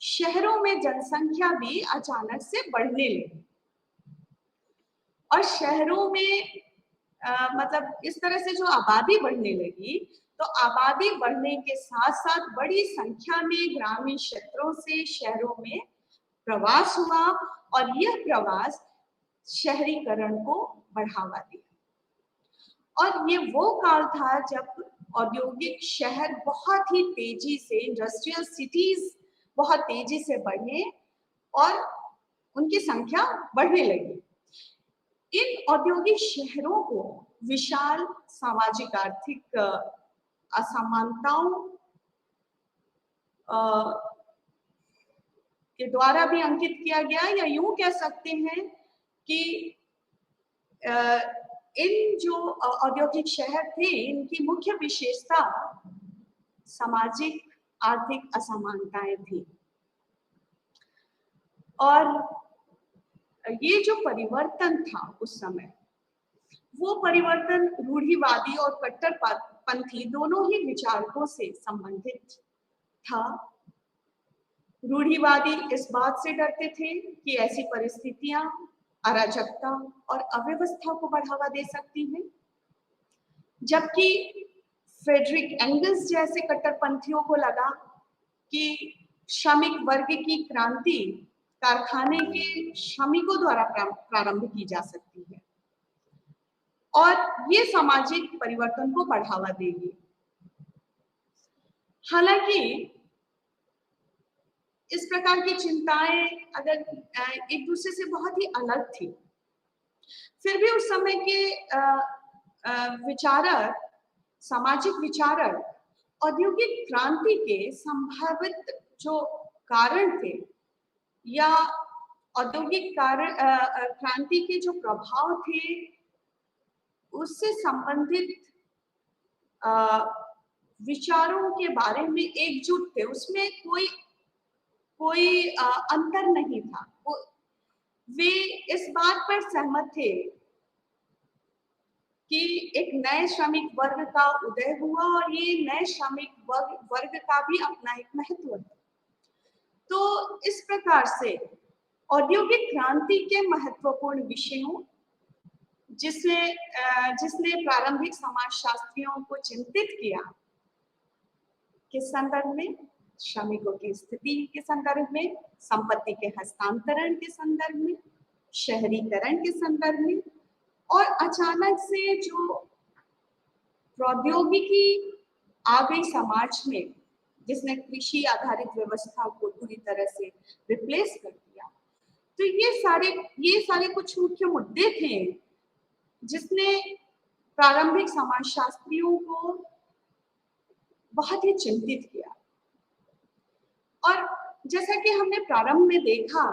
शहरों में जनसंख्या भी अचानक से बढ़ने लगी। और शहरों में मतलब इस तरह से जो आबादी बढ़ने लगी, तो आबादी बढ़ने के साथ साथ बड़ी संख्या में ग्रामीण क्षेत्रों से शहरों में प्रवास हुआ और यह प्रवास शहरीकरण को बढ़ावा दिया। और ये वो काल था जब औद्योगिक शहर बहुत ही तेजी से, इंडस्ट्रियल सिटीज बहुत तेजी से बढ़े और उनकी संख्या बढ़ने लगी। इन औद्योगिक शहरों को विशाल सामाजिक आर्थिक असमानताओं के द्वारा भी अंकित किया गया, या यूं कह सकते हैं कि इन जो औद्योगिक शहर थे, इनकी मुख्य विशेषता सामाजिक आर्थिक असमानताएं थी। और ये जो परिवर्तन था उस समय, वो परिवर्तन रूढ़िवादी और कट्टरपंथी दोनों ही विचारकों से संबंधित था। रूढ़िवादी इस बात से डरते थे कि ऐसी परिस्थितियां अराजकता और अव्यवस्था को बढ़ावा दे सकती हैं, जबकि फ्रेडरिक एंगल्स जैसे कट्टरपंथियों को लगा कि श्रमिक वर्ग की क्रांति कारखाने के श्रमिकों द्वारा प्रारंभ की जा सकती है और ये सामाजिक परिवर्तन को बढ़ावा देगी। हालांकि इस प्रकार की चिंताएं अगर एक दूसरे से बहुत ही अलग थी, फिर भी उस समय के विचारक, सामाजिक विचारक औद्योगिक क्रांति के संभावित जो कारण थे या औद्योगिक क्रांति के जो प्रभाव थे उससे संबंधित विचारों के बारे में एकजुट थे। उसमें कोई अंतर नहीं था। वे इस बात पर सहमत थे कि एक नए श्रमिक वर्ग का उदय हुआ और ये नए श्रमिक वर्ग का भी अपना एक महत्व है। तो इस प्रकार से औद्योगिक क्रांति के महत्वपूर्ण विषयों जिसने प्रारंभिक समाजशास्त्रियों को चिंतित किया, किस संदर्भ में? श्रमिकों की स्थिति के संदर्भ में, संपत्ति के हस्तांतरण के संदर्भ में, शहरीकरण के संदर्भ में, और अचानक से जो प्रौद्योगिकी आ गई समाज में जिसने कृषि आधारित व्यवस्था को पूरी तरह से रिप्लेस कर दिया। तो ये सारे कुछ मुख्य मुद्दे थे जिसने प्रारंभिक समाजशास्त्रियों को बहुत ही चिंतित किया। और जैसा कि हमने प्रारंभ में देखा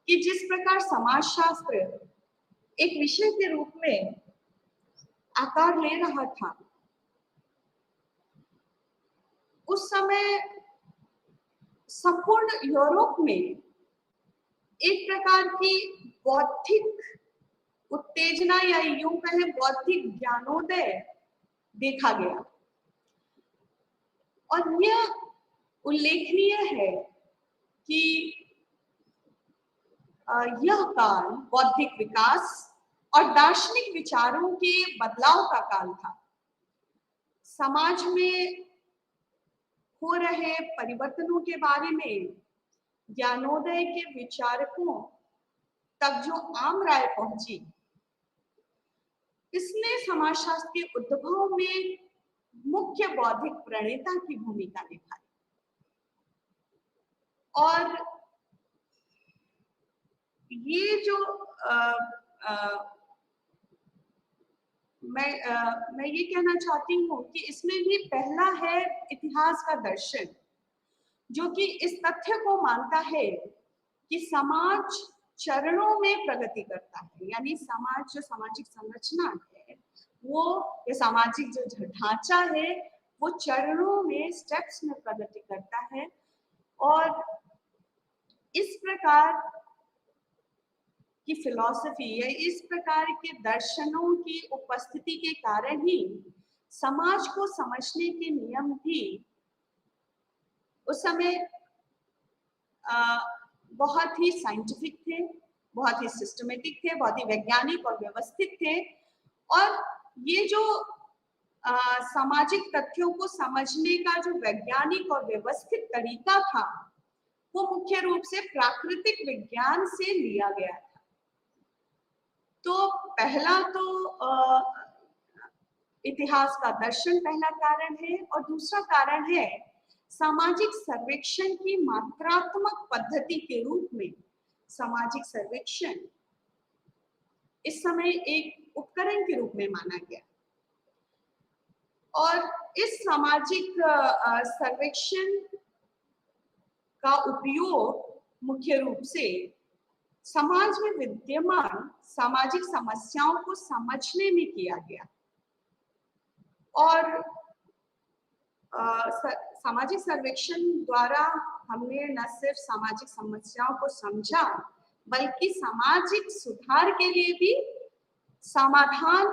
कि जिस प्रकार समाजशास्त्र एक विषय के रूप में आकार ले रहा था, उस समय संपूर्ण यूरोप में एक प्रकार की बौद्धिक उत्तेजना या यूं कहें बौद्धिक ज्ञानोदय देखा गया। और यह उल्लेखनीय है कि यह काल बौद्धिक विकास और दार्शनिक विचारों के बदलाव का काल था। समाज में हो रहे परिवर्तनों के बारे में ज्ञानोदय के विचारकों तक जो आम राय पहुंची, इसने समाजशास्त्र के उद्भव में मुख्य बौद्धिक प्रणेता की भूमिका निभाई। और ये जो मैं ये कहना चाहती हूँ कि इसमें भी पहला है इतिहास का दर्शन, जो कि इस तथ्य को मानता है कि समाज चरणों में प्रगति करता है। यानी समाज जो सामाजिक संरचना है वो, या सामाजिक जो ढांचा है वो चरणों में, स्टेप्स में प्रगति करता है। और इस प्रकार की फिलॉसफी या इस प्रकार के दर्शनों की उपस्थिति के कारण ही समाज को समझने के नियम भी उस समय बहुत ही साइंटिफिक थे, बहुत ही सिस्टमेटिक थे, बहुत ही वैज्ञानिक और व्यवस्थित थे। और ये जो सामाजिक तथ्यों को समझने का जो वैज्ञानिक और व्यवस्थित तरीका था वो मुख्य रूप से प्राकृतिक विज्ञान से लिया गया था। तो पहला तो इतिहास का दर्शन पहला कारण है, और दूसरा कारण है सामाजिक सर्वेक्षण की मात्रात्मक पद्धति के रूप में सामाजिक सर्वेक्षण इस समय एक उपकरण के रूप में माना गया। और इस सामाजिक सर्वेक्षण का उपयोग मुख्य रूप से समाज में विद्यमान सामाजिक समस्याओं को समझने में किया गया। और सामाजिक सर्वेक्षण द्वारा हमने न सिर्फ सामाजिक समस्याओं को समझा, बल्कि सामाजिक सुधार के लिए भी समाधान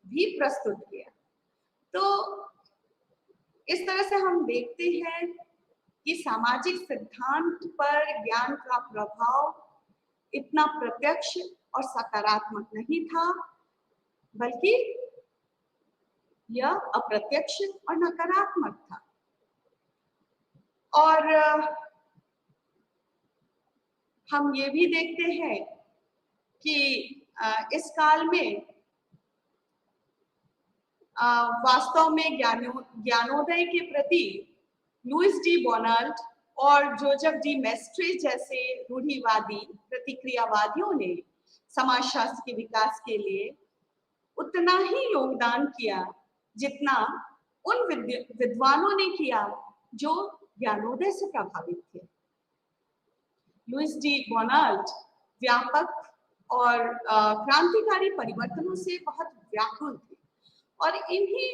भी प्रस्तुत किया। तो इस तरह से हम देखते हैं कि सामाजिक सिद्धांत पर ज्ञान का प्रभाव इतना प्रत्यक्ष और सकारात्मक नहीं था, बल्कि यह अप्रत्यक्ष और नकारात्मक था। और हम ये भी देखते हैं कि इस काल में वास्तव में ज्ञानोदय के प्रति लुइस डी बोनाल्ट और जोसेफ डी मेस्ट्रे जैसे रूढ़िवादी प्रतिक्रियावादियों ने समाजशास्त्र के विकास के लिए उतना ही योगदान किया जितना उन विद्वानों ने किया जो ज्ञानोदय से प्रभावित थे। लुइस डी बोनाल्ट व्यापक और क्रांतिकारी परिवर्तनों से बहुत व्याकुल थे, और इन्हीं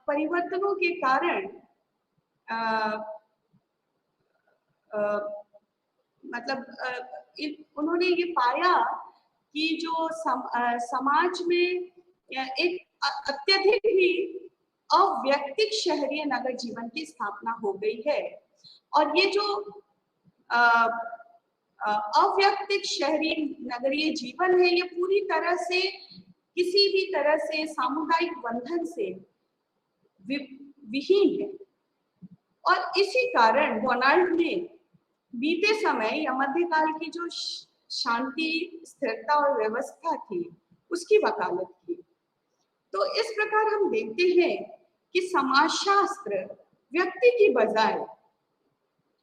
परिवर्तनों के कारण उन्होंने ये पाया कि जो समाज में एक अत्यधिक ही अव्यक्तिक शहरी नगर जीवन की स्थापना हो गई है। और ये जो अव्यक्तिक शहरी नगरीय जीवन है, ये पूरी तरह से किसी भी तरह से सामुदायिक बंधन से विहीन है। और इसी कारण बोनाल्ट ने बीते समय या मध्यकाल की जो शांति, स्थिरता और व्यवस्था थी उसकी वकालत की। तो इस प्रकार हम देखते हैं कि समाजशास्त्र व्यक्ति की बजाय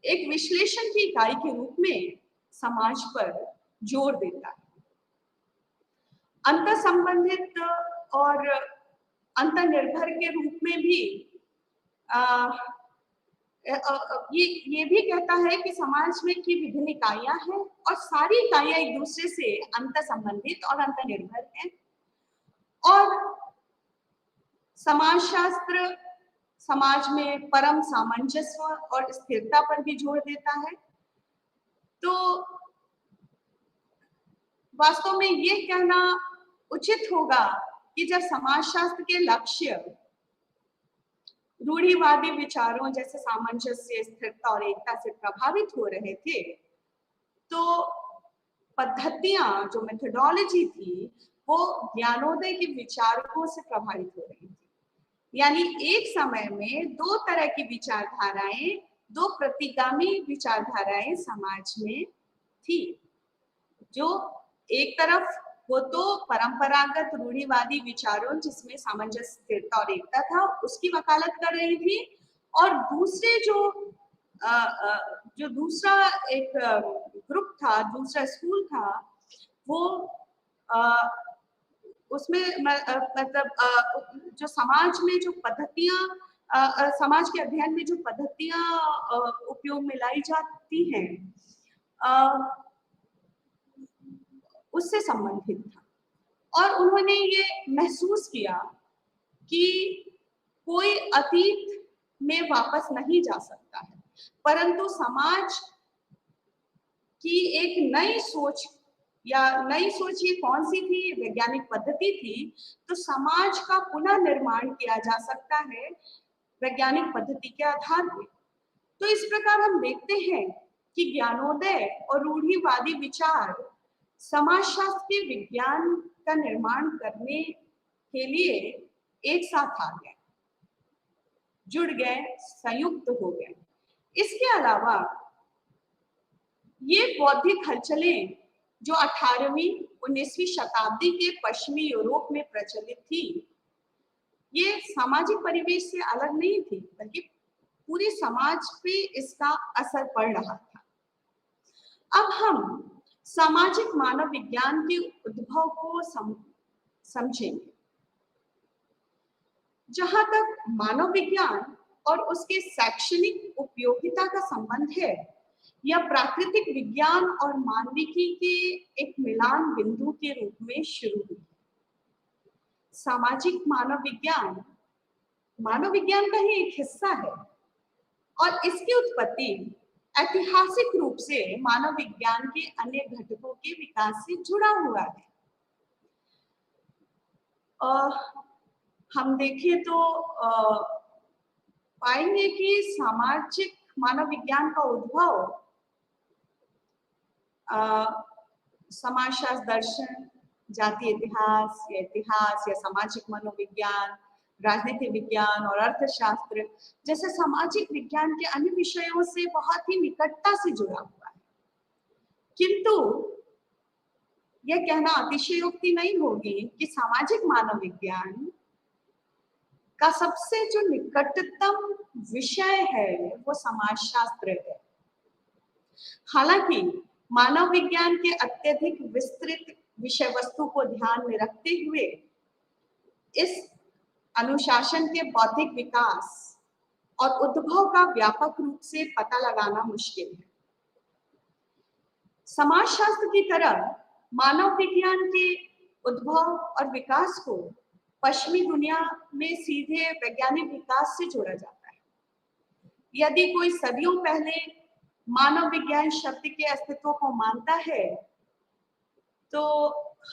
एक विश्लेषण की इकाई के रूप में समाज पर जोर देता है। अंतर संबंधित और अंतर्निर्भर के रूप में भी ये भी कहता है कि समाज में की विभिन्न इकाइयां हैं और सारी इकाइयां एक दूसरे से अंतर संबंधित और अंतर्निर्भर हैं। और समाजशास्त्र समाज में परम सामंजस्य और स्थिरता पर भी जोर देता है। तो वास्तव में ये कहना उचित होगा कि जब समाजशास्त्र के लक्ष्य रूढ़िवादी विचारों जैसे सामंजस्य, स्थिरता और एकता से प्रभावित हो रहे थे, तो पद्धतियां, जो मेथोडोलॉजी थी, वो ज्ञानोदय के विचारकों से प्रभावित हो रही थी। यानी एक समय में दो तरह की विचारधाराएं, दो प्रतिगामी विचारधाराएं समाज में थी। जो एक तरफ वो तो परंपरागत रूढ़िवादी विचारों जिसमें सामंजस्य, स्थिरता और एकता था, उसकी वकालत कर रही थी, और दूसरे जो दूसरा एक ग्रुप था, दूसरा स्कूल था, वो उसमें मतलब जो समाज में जो पद्धतियां, समाज के अध्ययन में जो पद्धतियां उपयोग में लाई जाती हैं, उससे संबंधित था। और उन्होंने ये महसूस किया कि कोई अतीत में वापस नहीं जा सकता है, परंतु समाज की एक नई सोच, या नई सोच ये कौन सी थी, वैज्ञानिक पद्धति थी। तो समाज का पुनर्निर्माण किया जा सकता है वैज्ञानिक पद्धति के आधार पर। तो इस प्रकार हम देखते हैं कि ज्ञानोदय और रूढ़िवादी विचार समाजशास्त्र के विज्ञान का निर्माण करने के लिए एक साथ आ गए, जुड़ गए, संयुक्त हो गए। इसके अलावा ये बौद्धिक हलचलें जो 18वीं 19वीं शताब्दी के पश्चिमी यूरोप में प्रचलित थी, ये सामाजिक परिवेश से अलग नहीं थी, बल्कि पूरे समाज पे इसका असर पड़ रहा था। अब हम सामाजिक मानव विज्ञान के उद्भव को समझेंगे। जहां तक मानव विज्ञान और उसके शैक्षणिक उपयोगिता का संबंध है, यह प्राकृतिक विज्ञान और मानविकी के एक मिलान बिंदु के रूप में शुरू हुई। सामाजिक मानव विज्ञान का ही एक हिस्सा है, और इसकी उत्पत्ति ऐतिहासिक रूप से मानव विज्ञान के अन्य घटकों के विकास से जुड़ा हुआ है। हम देखें तो पाएंगे कि सामाजिक मानव विज्ञान का उद्भव समाजशास्त्र, दर्शन, जातीय इतिहास या सामाजिक मनोविज्ञान, राजनीति विज्ञान और अर्थशास्त्र जैसे सामाजिक विज्ञान के अन्य विषयों से बहुत ही निकटता से जुड़ा हुआ है। किंतु यह कहना अतिशयोक्ति नहीं होगी कि सामाजिक मानव विज्ञान का सबसे जो निकटतम विषय है वो समाजशास्त्र है। हालांकि मानव विज्ञान के अत्यधिक विस्तृत विषय वस्तु को ध्यान में रखते हुए इस अनुशासन के बौद्धिक विकास और उद्भव का व्यापक रूप से पता लगाना मुश्किल है। समाजशास्त्र की तरह मानव विज्ञान के उद्भव और विकास को पश्चिमी दुनिया में सीधे वैज्ञानिक विकास से जोड़ा जाता है। यदि कोई सदियों पहले मानव विज्ञान शब्द के अस्तित्व को मानता है, तो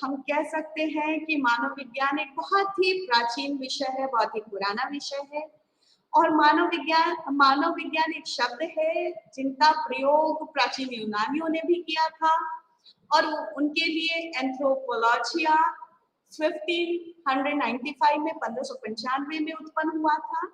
हम कह सकते हैं कि मानव विज्ञान एक बहुत ही प्राचीन विषय है, बहुत ही पुराना विषय है। और मानव विज्ञान एक शब्द है जिनका प्रयोग प्राचीन यूनानियों ने भी किया था, और उनके लिए एंथ्रोपोलॉजिया 1595 में 1595 में उत्पन्न हुआ था।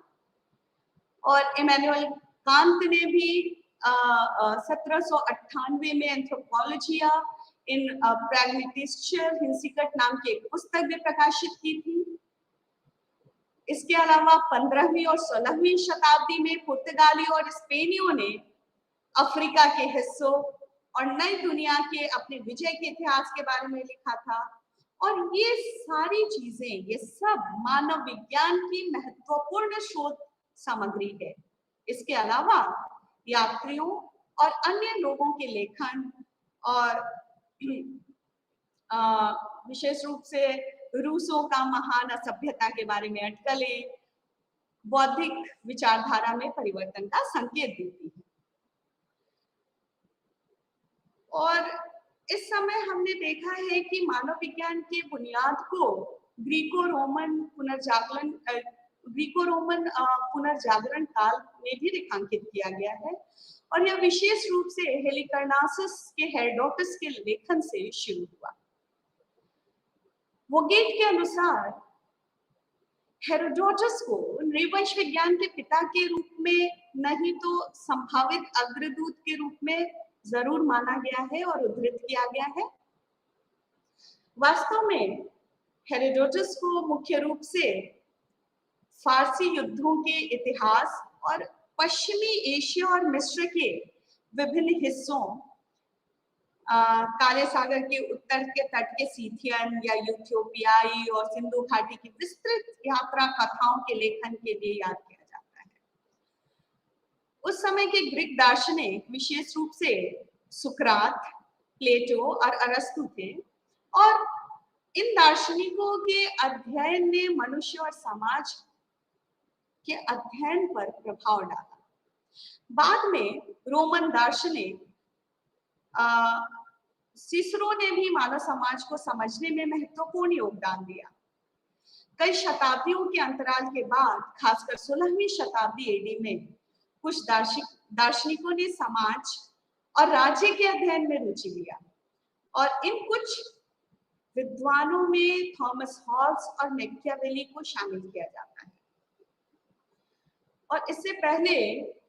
और इमैनुअल कांत ने भी 1798 में एंथ्रोपोलॉजिया इन प्रैग्मेटिस्cher हिंसिकट नाम की एक पुस्तक भी प्रकाशित की थी। इसके अलावा 15वीं और 16वीं शताब्दी में पुर्तगाली और स्पेनियों ने अफ्रीका के हिस्सों और नई दुनिया के अपने विजय के इतिहास के बारे में लिखा था। और ये सारी चीजें, ये सब मानव विज्ञान की महत्वपूर्ण शोध सामग्री है। इसके अलावा यात्रियों और अन्य लोगों के लेखन और विशेष रूप से रूसों का महान असभ्यता के बारे में अटकलें बौद्धिक विचारधारा में परिवर्तन का संकेत देती है। और इस समय हमने देखा है कि मानव विज्ञान की बुनियाद को ग्रीको रोमन पुनर्जागरण काल में भी रेखांकित किया गया है। और यह विशेष रूप से हेलिकर्नासस के हेरोडोटस के लेखन से शुरू हुआ। वोगेट के अनुसार हेरोडोटस को नृवंश विज्ञान के पिता के रूप में नहीं तो संभावित अग्रदूत के रूप में जरूर माना गया है और उद्धृत किया गया है। वास्तव में हेरोडोटस को मुख्य रूप से फारसी युद्धों के इतिहास और पश्चिमी एशिया और मिस्र के विभिन्न हिस्सों, काले सागर के उत्तर के तट के सीथियन या यूथियोपियाई और सिंधु घाटी की विस्तृत यात्रा कथाओं के लेखन के लिए याद किया जाता है। उस समय के ग्रीक दार्शनिक विशेष रूप से सुकरात, प्लेटो और अरस्तु थे और इन दार्शनिकों के अध्ययन ने मनुष्य और समाज के अध्ययन पर प्रभाव डाला। बाद में रोमन दार्शनिक सिसरो ने भी मानव समाज को समझने में महत्वपूर्ण योगदान दिया। कई शताब्दियों के अंतराल के बाद, खासकर 16वीं शताब्दी एडी में कुछ दार्शनिकों ने समाज और राज्य के अध्ययन में रुचि लिया और इन कुछ विद्वानों में थॉमस हॉब्स और मैकियावेली को शामिल किया जाता है। और इससे पहले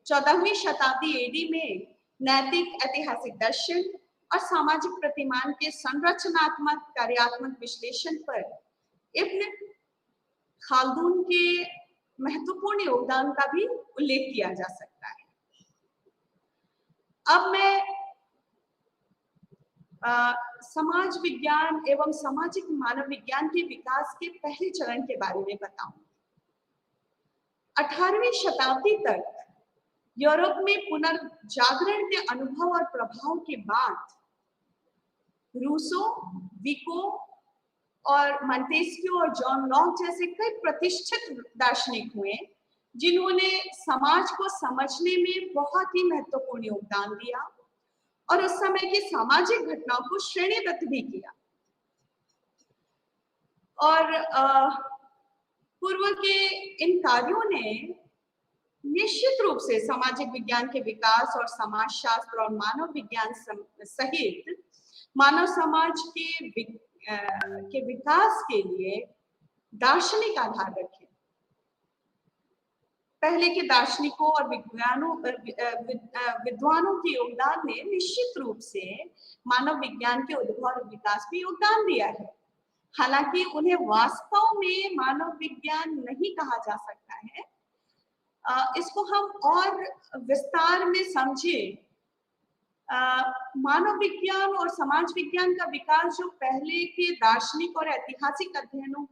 14वीं शताब्दी एडी में नैतिक ऐतिहासिक दर्शन और सामाजिक प्रतिमान के संरचनात्मक कार्यात्मक विश्लेषण पर इब्न खाल्दून के महत्वपूर्ण योगदान का भी उल्लेख किया जा सकता है। अब मैं समाज विज्ञान एवं सामाजिक मानव विज्ञान के विकास के पहले चरण के बारे में बताऊं। 18वीं शताब्दी तक यूरोप में पुनर्जागरण के अनुभव और प्रभाव के बाद रूसो, विको और मॉन्टेस्क्यू और जॉन लॉक जैसे कई प्रतिष्ठित दार्शनिक हुए जिन्होंने समाज को समझने में बहुत ही महत्वपूर्ण योगदान दिया और उस समय की सामाजिक घटनाओं को श्रेणीबद्ध भी किया। और पूर्व के इन कार्यों ने निश्चित रूप से सामाजिक विज्ञान के विकास और समाजशास्त्र और मानव विज्ञान सहित मानव समाज के विकास के लिए दार्शनिक आधार रखे। पहले के दार्शनिकों और विद्वानों के योगदान ने निश्चित रूप से मानव विज्ञान के उद्भव और विकास में योगदान दिया है। हालांकि उन्हें वास्तव में मानव विज्ञान नहीं कहा जा सकता है। इसको हम और विस्तार में समझें। मानव विज्ञान और समाज विज्ञान का विकास जो पहले के दार्शनिक और ऐतिहासिक अध्ययनों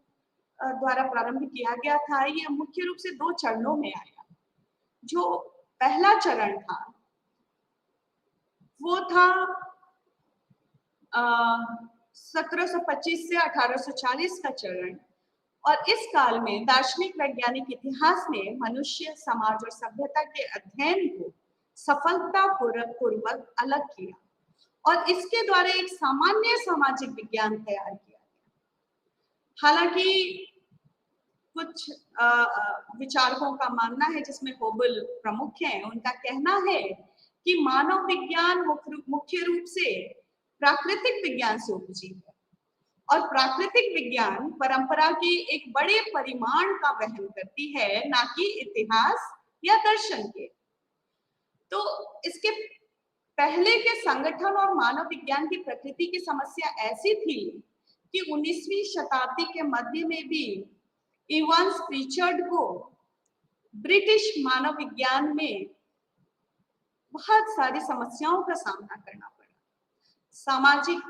द्वारा प्रारंभ किया गया था, यह मुख्य रूप से 2 चरणों में आया। जो पहला चरण था वो था 1725 से 1840 का चरण, और इस काल में दार्शनिक वैज्ञानिक इतिहास ने मनुष्य, समाज और सभ्यता के अध्ययन को सफलतापूर्वक अलग किया और इसके द्वारा एक सामान्य सामाजिक विज्ञान तैयार किया गया। हालांकि कुछ विचारकों का मानना है, जिसमें होबल प्रमुख हैं, उनका कहना है कि मानव विज्ञान मुख्य रूप से प्राकृतिक विज्ञान से उपजी है और प्राकृतिक विज्ञान परंपरा के एक बड़े परिमाण का वहन करती है, ना कि इतिहास या दर्शन के। तो इसके पहले के संगठन और मानव विज्ञान की प्रकृति की समस्या ऐसी थी कि 19वीं शताब्दी के मध्य में भी इवांस प्रीचर्ड को ब्रिटिश मानव विज्ञान में बहुत सारी समस्याओं का सामना करना पड़ा। सामाजिक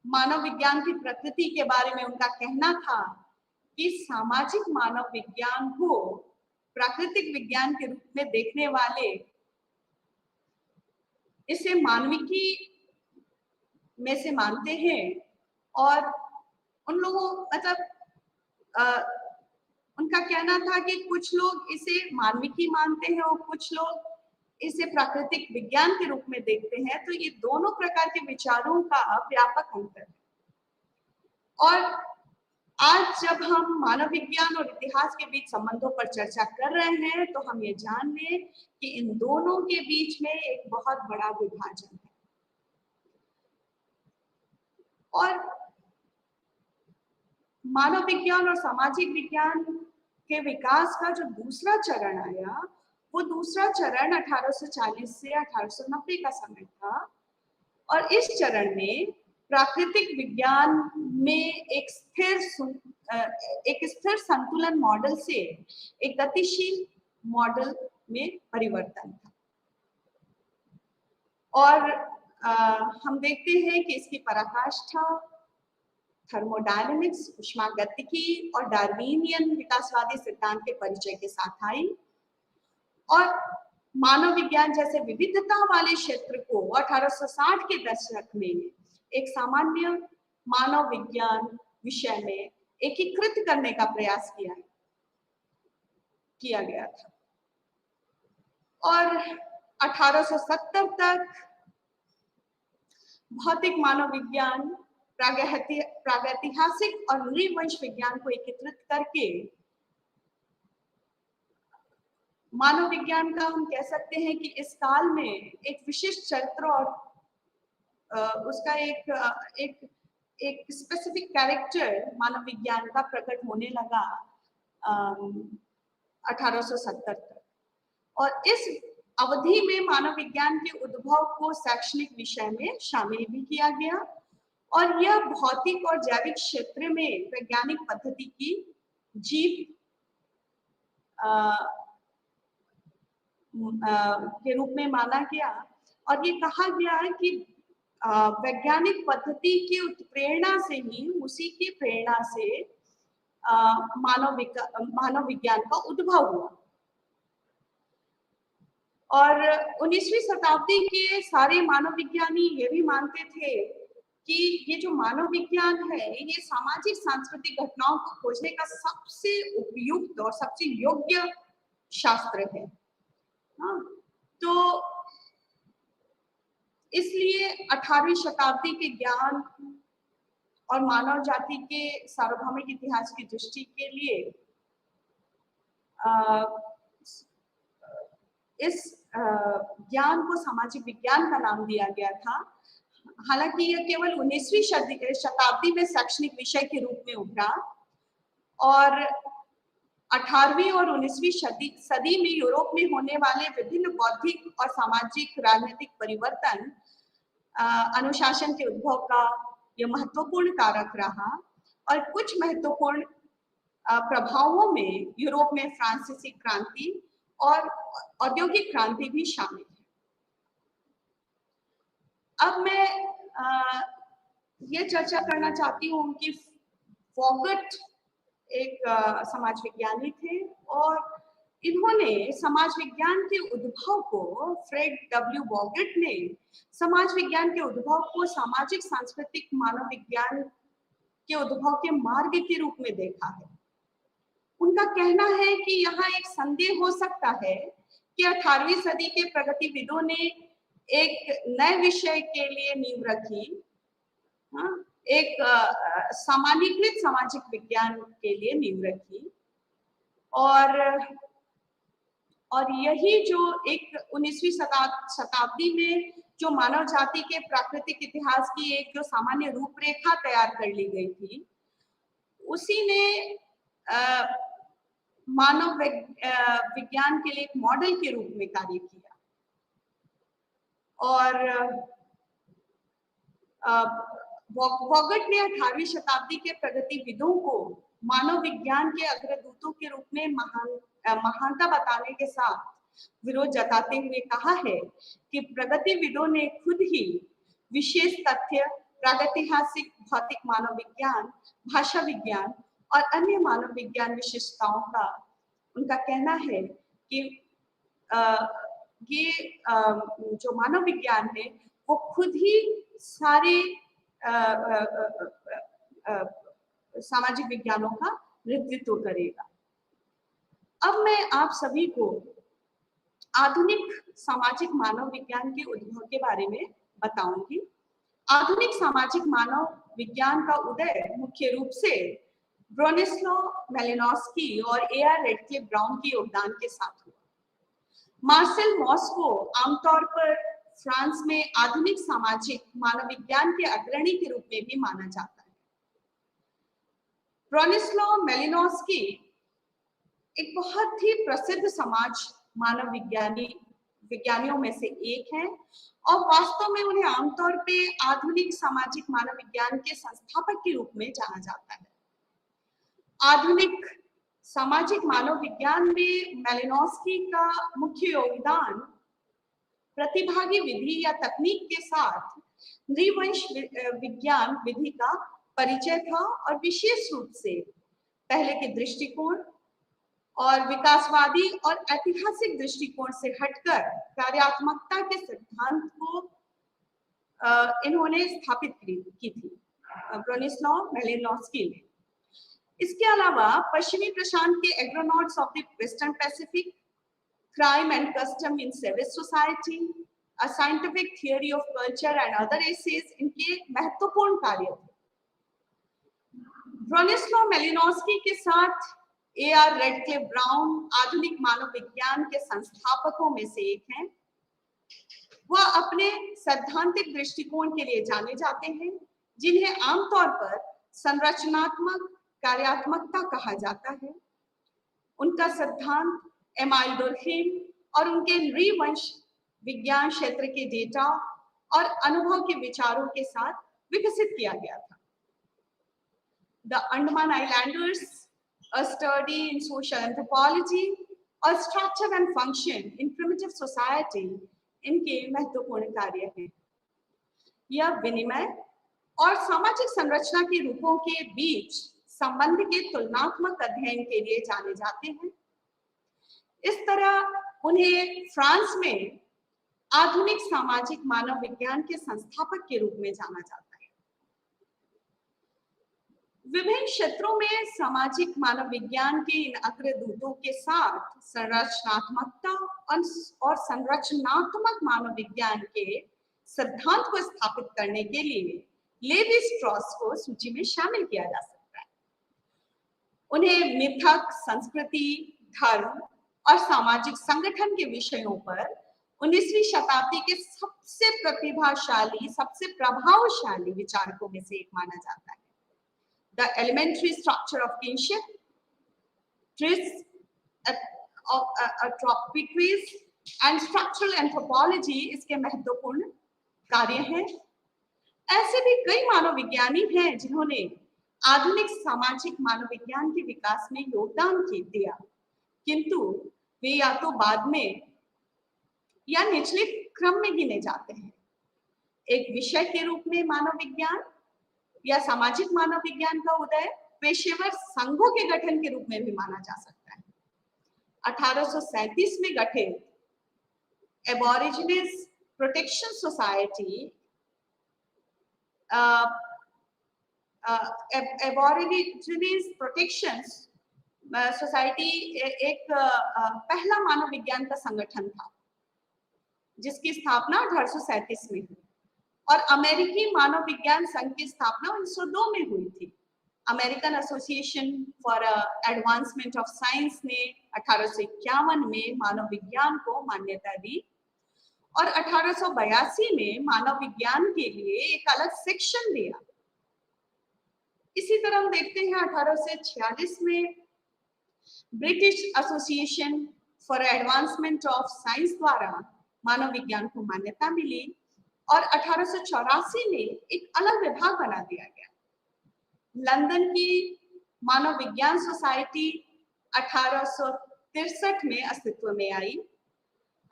मानव विज्ञान की प्रकृति के बारे में उनका कहना था कि सामाजिक मानव विज्ञान को प्राकृतिक विज्ञान के रूप में देखने वाले इसे मानविकी में से मानते हैं, और उन लोगों मतलब उनका कहना था कि कुछ लोग इसे मानविकी मानते हैं और कुछ लोग इसे प्राकृतिक विज्ञान के रूप में देखते हैं। तो ये दोनों प्रकार के विचारों का व्यापक अंतर है। और आज जब हम मानव विज्ञान और इतिहास के बीच संबंधों पर चर्चा कर रहे हैं तो हम ये जान लें कि इन दोनों के बीच में एक बहुत बड़ा विभाजन है। और मानव विज्ञान और सामाजिक विज्ञान के विकास का जो दूसरा चरण आया, वो दूसरा चरण 1840 से 1890 का समय था। और इस चरण में प्राकृतिक विज्ञान में एक स्थिर संतुलन मॉडल से एक गतिशील मॉडल में परिवर्तन था। और हम देखते हैं कि इसकी पराकाष्ठा थर्मोडायनेमिक्स, ऊष्मागतिकी और डार्विनियन विकासवादी सिद्धांत के परिचय के साथ आई। और मानव विज्ञान जैसे विविधता वाले क्षेत्र को 1860 के दशक में एक सामान्य मानव विज्ञान विषय में एकीकृत करने का प्रयास किया गया था। और 1870 तक भौतिक मानव विज्ञान, प्रागैतिहासिक और नृवंश विज्ञान को एकीकृत करके मानव विज्ञान का हम कह सकते हैं कि इस काल में एक विशिष्ट चरित्र और उसका एक स्पेसिफिक कैरेक्टर मानव विज्ञान का प्रकट होने लगा 1870 तक। और इस अवधि में मानव विज्ञान के उद्भव को शैक्षणिक विषय में शामिल भी किया गया, और यह भौतिक और जैविक क्षेत्र में वैज्ञानिक पद्धति की जीव के रूप में माना गया। और ये कहा गया है कि वैज्ञानिक पद्धति की उत्प्रेरणा से ही, उसी की प्रेरणा से मानव विज्ञान का उद्भव हुआ। और 19वीं शताब्दी के सारे मानव विज्ञानी ये भी मानते थे कि ये जो मानव विज्ञान है ये सामाजिक सांस्कृतिक घटनाओं को खोजने का सबसे उपयुक्त और सबसे योग्य शास्त्र है। हाँ, तो इसलिए 18वीं शताब्दी के ज्ञान और मानव जाति के सार्वभौमिक इतिहास की दृष्टि के लिए इस ज्ञान को सामाजिक विज्ञान का नाम दिया गया था। हालांकि यह केवल 19वीं शताब्दी में शैक्षणिक विषय के रूप में उभरा, और 18वीं और 19वीं सदी में यूरोप में होने वाले विभिन्न बौद्धिक और सामाजिक राजनीतिक परिवर्तन अनुशासन के उद्भव का यह महत्वपूर्ण कारक रहा। और कुछ महत्वपूर्ण प्रभावों में यूरोप में फ्रांसीसी क्रांति और औद्योगिक क्रांति भी शामिल है। अब मैं ये चर्चा करना चाहती हूँ कि वॉगट एक समाज विज्ञानी थे, और इन्होंने समाज विज्ञान के उद्भव को, फ्रेड डब्ल्यू वॉगट ने समाज विज्ञान के उद्भव को सामाजिक सांस्कृतिक मानव विज्ञान के उद्भव के मार्ग के रूप में देखा है। उनका कहना है कि यहाँ एक संदेह हो सकता है कि 18वीं सदी के प्रगतिविदों ने एक नए विषय के लिए नींव रखी, एक सामान्यीकृत सामाजिक विज्ञान के लिए नींव रखी। और यही जो एक 19वीं शताब्दी में जो मानव जाति के प्राकृतिक इतिहास की एक जो सामान्य रूपरेखा तैयार कर ली गई थी, उसी ने मानव विज्ञान के लिए एक मॉडल के रूप में कार्य किया। और वॉगट ने 18वीं शताब्दी के प्रगतिविदों को मानव विज्ञान के अग्रदूतों के रूप में महानता बताने के साथ विरोध जताते हुए कहा है कि प्रगतिविदों ने खुद ही विशेष तथ्य, प्रागैतिहासिक भौतिक मानव विज्ञान, भाषा विज्ञान और अन्य मानव विज्ञान विशेषताओं का उनका कहना है कि ये जो मानव विज्ञान है वो खुद ही सारे सामाजिक विज्ञानों का नेतृत्व करेगा। अब मैं आप सभी को आधुनिक सामाजिक मानव विज्ञान के उद्भव के बारे में बताऊंगी। आधुनिक सामाजिक मानव विज्ञान का उदय मुख्य रूप से ब्रोनिस्लाव मेलिनोव्स्की और A.R. रेडक्लिफ ब्राउन के योगदान के साथ हुआ। मार्सेल मॉस को आमतौर पर फ्रांस में आधुनिक सामाजिक मानव विज्ञान के अग्रणी के रूप में भी माना जाता है। ब्रोनिस्लाव मेलिनोव्स्की एक बहुत ही प्रसिद्ध समाज मानव विज्ञानियों में से एक हैं और वास्तव में उन्हें आमतौर पे आधुनिक सामाजिक मानव विज्ञान के संस्थापक के रूप में जाना जाता है। आधुनिक सामाजिक मानव विज्ञान में मेलिनोव्स्की का मुख्य योगदान प्रतिभागी विधि या तकनीक के साथ नृवंश विज्ञान विधि का परिचय था और विशेष रूप से पहले के दृष्टिकोण और विकासवादी और ऐतिहासिक दृष्टिकोण से हटकर कार्यात्मकता के सिद्धांत को इन्होंने स्थापित की थी ब्रोनिस्लाव मेलिनोव्स्की ने। इसके अलावा पश्चिमी प्रशांत के argonauts of the western Pacific, crime and custom in civil society, a scientific theory of culture and other essays इनके महत्वपूर्ण कार्य थे। ब्रोनिस्लाव मेलिनोव्स्की के साथ A.R. रेडक्लिफ ब्राउन आधुनिक मानव विज्ञान के संस्थापकों में से एक हैं। वह अपने सैद्धांतिक दृष्टिकोण के लिए जाने जाते हैं, जिन्हें आमतौर पर संरचनात्मक कार्यात्मकता कहा जाता है। उनका सिद्धांत एमाइल डुर्खेम और उनके नृवंश विज्ञान क्षेत्र के डेटा और अनुभव के विचारों के साथ विकसित किया गया था। The Andaman Islanders, a study in social anthropology और structure and function in primitive society इनके महत्वपूर्ण कार्य हैं। यह विनिमय और सामाजिक संरचना के रूपों के बीच संबंध के तुलनात्मक अध्ययन के लिए जाने जाते हैं। इस तरह उन्हें फ्रांस में आधुनिक सामाजिक मानव विज्ञान के संस्थापक के रूप में जाना जाता है। विभिन्न क्षेत्रों में सामाजिक मानव विज्ञान के इन अग्रदूतों के साथ संरचनात्मकता और संरचनात्मक मानव विज्ञान के सिद्धांत को स्थापित करने के लिए लेवी स्ट्रॉस को सूची में शामिल किया जा सकता है। उन्हें मिथक, संस्कृति, धर्म और सामाजिक संगठन के विषयों पर 19वीं शताब्दी के सबसे प्रतिभाशाली, सबसे प्रभावशाली विचारकों में से एक माना जाता है। The elementary structure of kinship, traits of anthropiques and structural anthropology इसके महत्वपूर्ण कार्य हैं। ऐसे भी कई मानव विज्ञानी हैं जिन्होंने आधुनिक सामाजिक मानव विज्ञान के विकास में योगदान दिया, किंतु वे या तो बाद में या निचले क्रम में गिने जाते हैं। एक विषय के रूप में मानव विज्ञान या सामाजिक मानव विज्ञान का उदय पेशेवर संघों के गठन के रूप में भी माना जा सकता है। 1837 में गठित एबोरिजिनिस प्रोटेक्शन सोसाइटी एबोरिजिनिस प्रोटेक्शन सोसाइटी एक पहला मानव विज्ञान का संगठन था जिसकी स्थापना 1837 में हुई और अमेरिकी मानव विज्ञान संघ की स्थापना 1902 में हुई थी। American association for advancement of science ने 1851 में मानव विज्ञान को मान्यता दी और 1882 में मानव विज्ञान के लिए एक अलग सेक्शन दिया। इसी तरह हम देखते हैं 1846 में British association for advancement of science द्वारा मानव विज्ञान को मान्यता मिली और 1884 में एक अलग विभाग बना दिया गया। लंदन की मानव विज्ञान सोसाइटी 1863 में अस्तित्व में आई।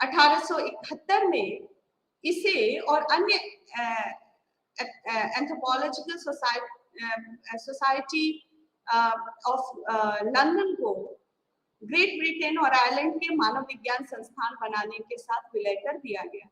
1871 में इसे और अन्य एंथ्रोपोलॉजिकल सोसाइटी ऑफ लंदन को ग्रेट ब्रिटेन और आयरलैंड के मानव विज्ञान संस्थान बनाने के साथ विलय कर दिया गया।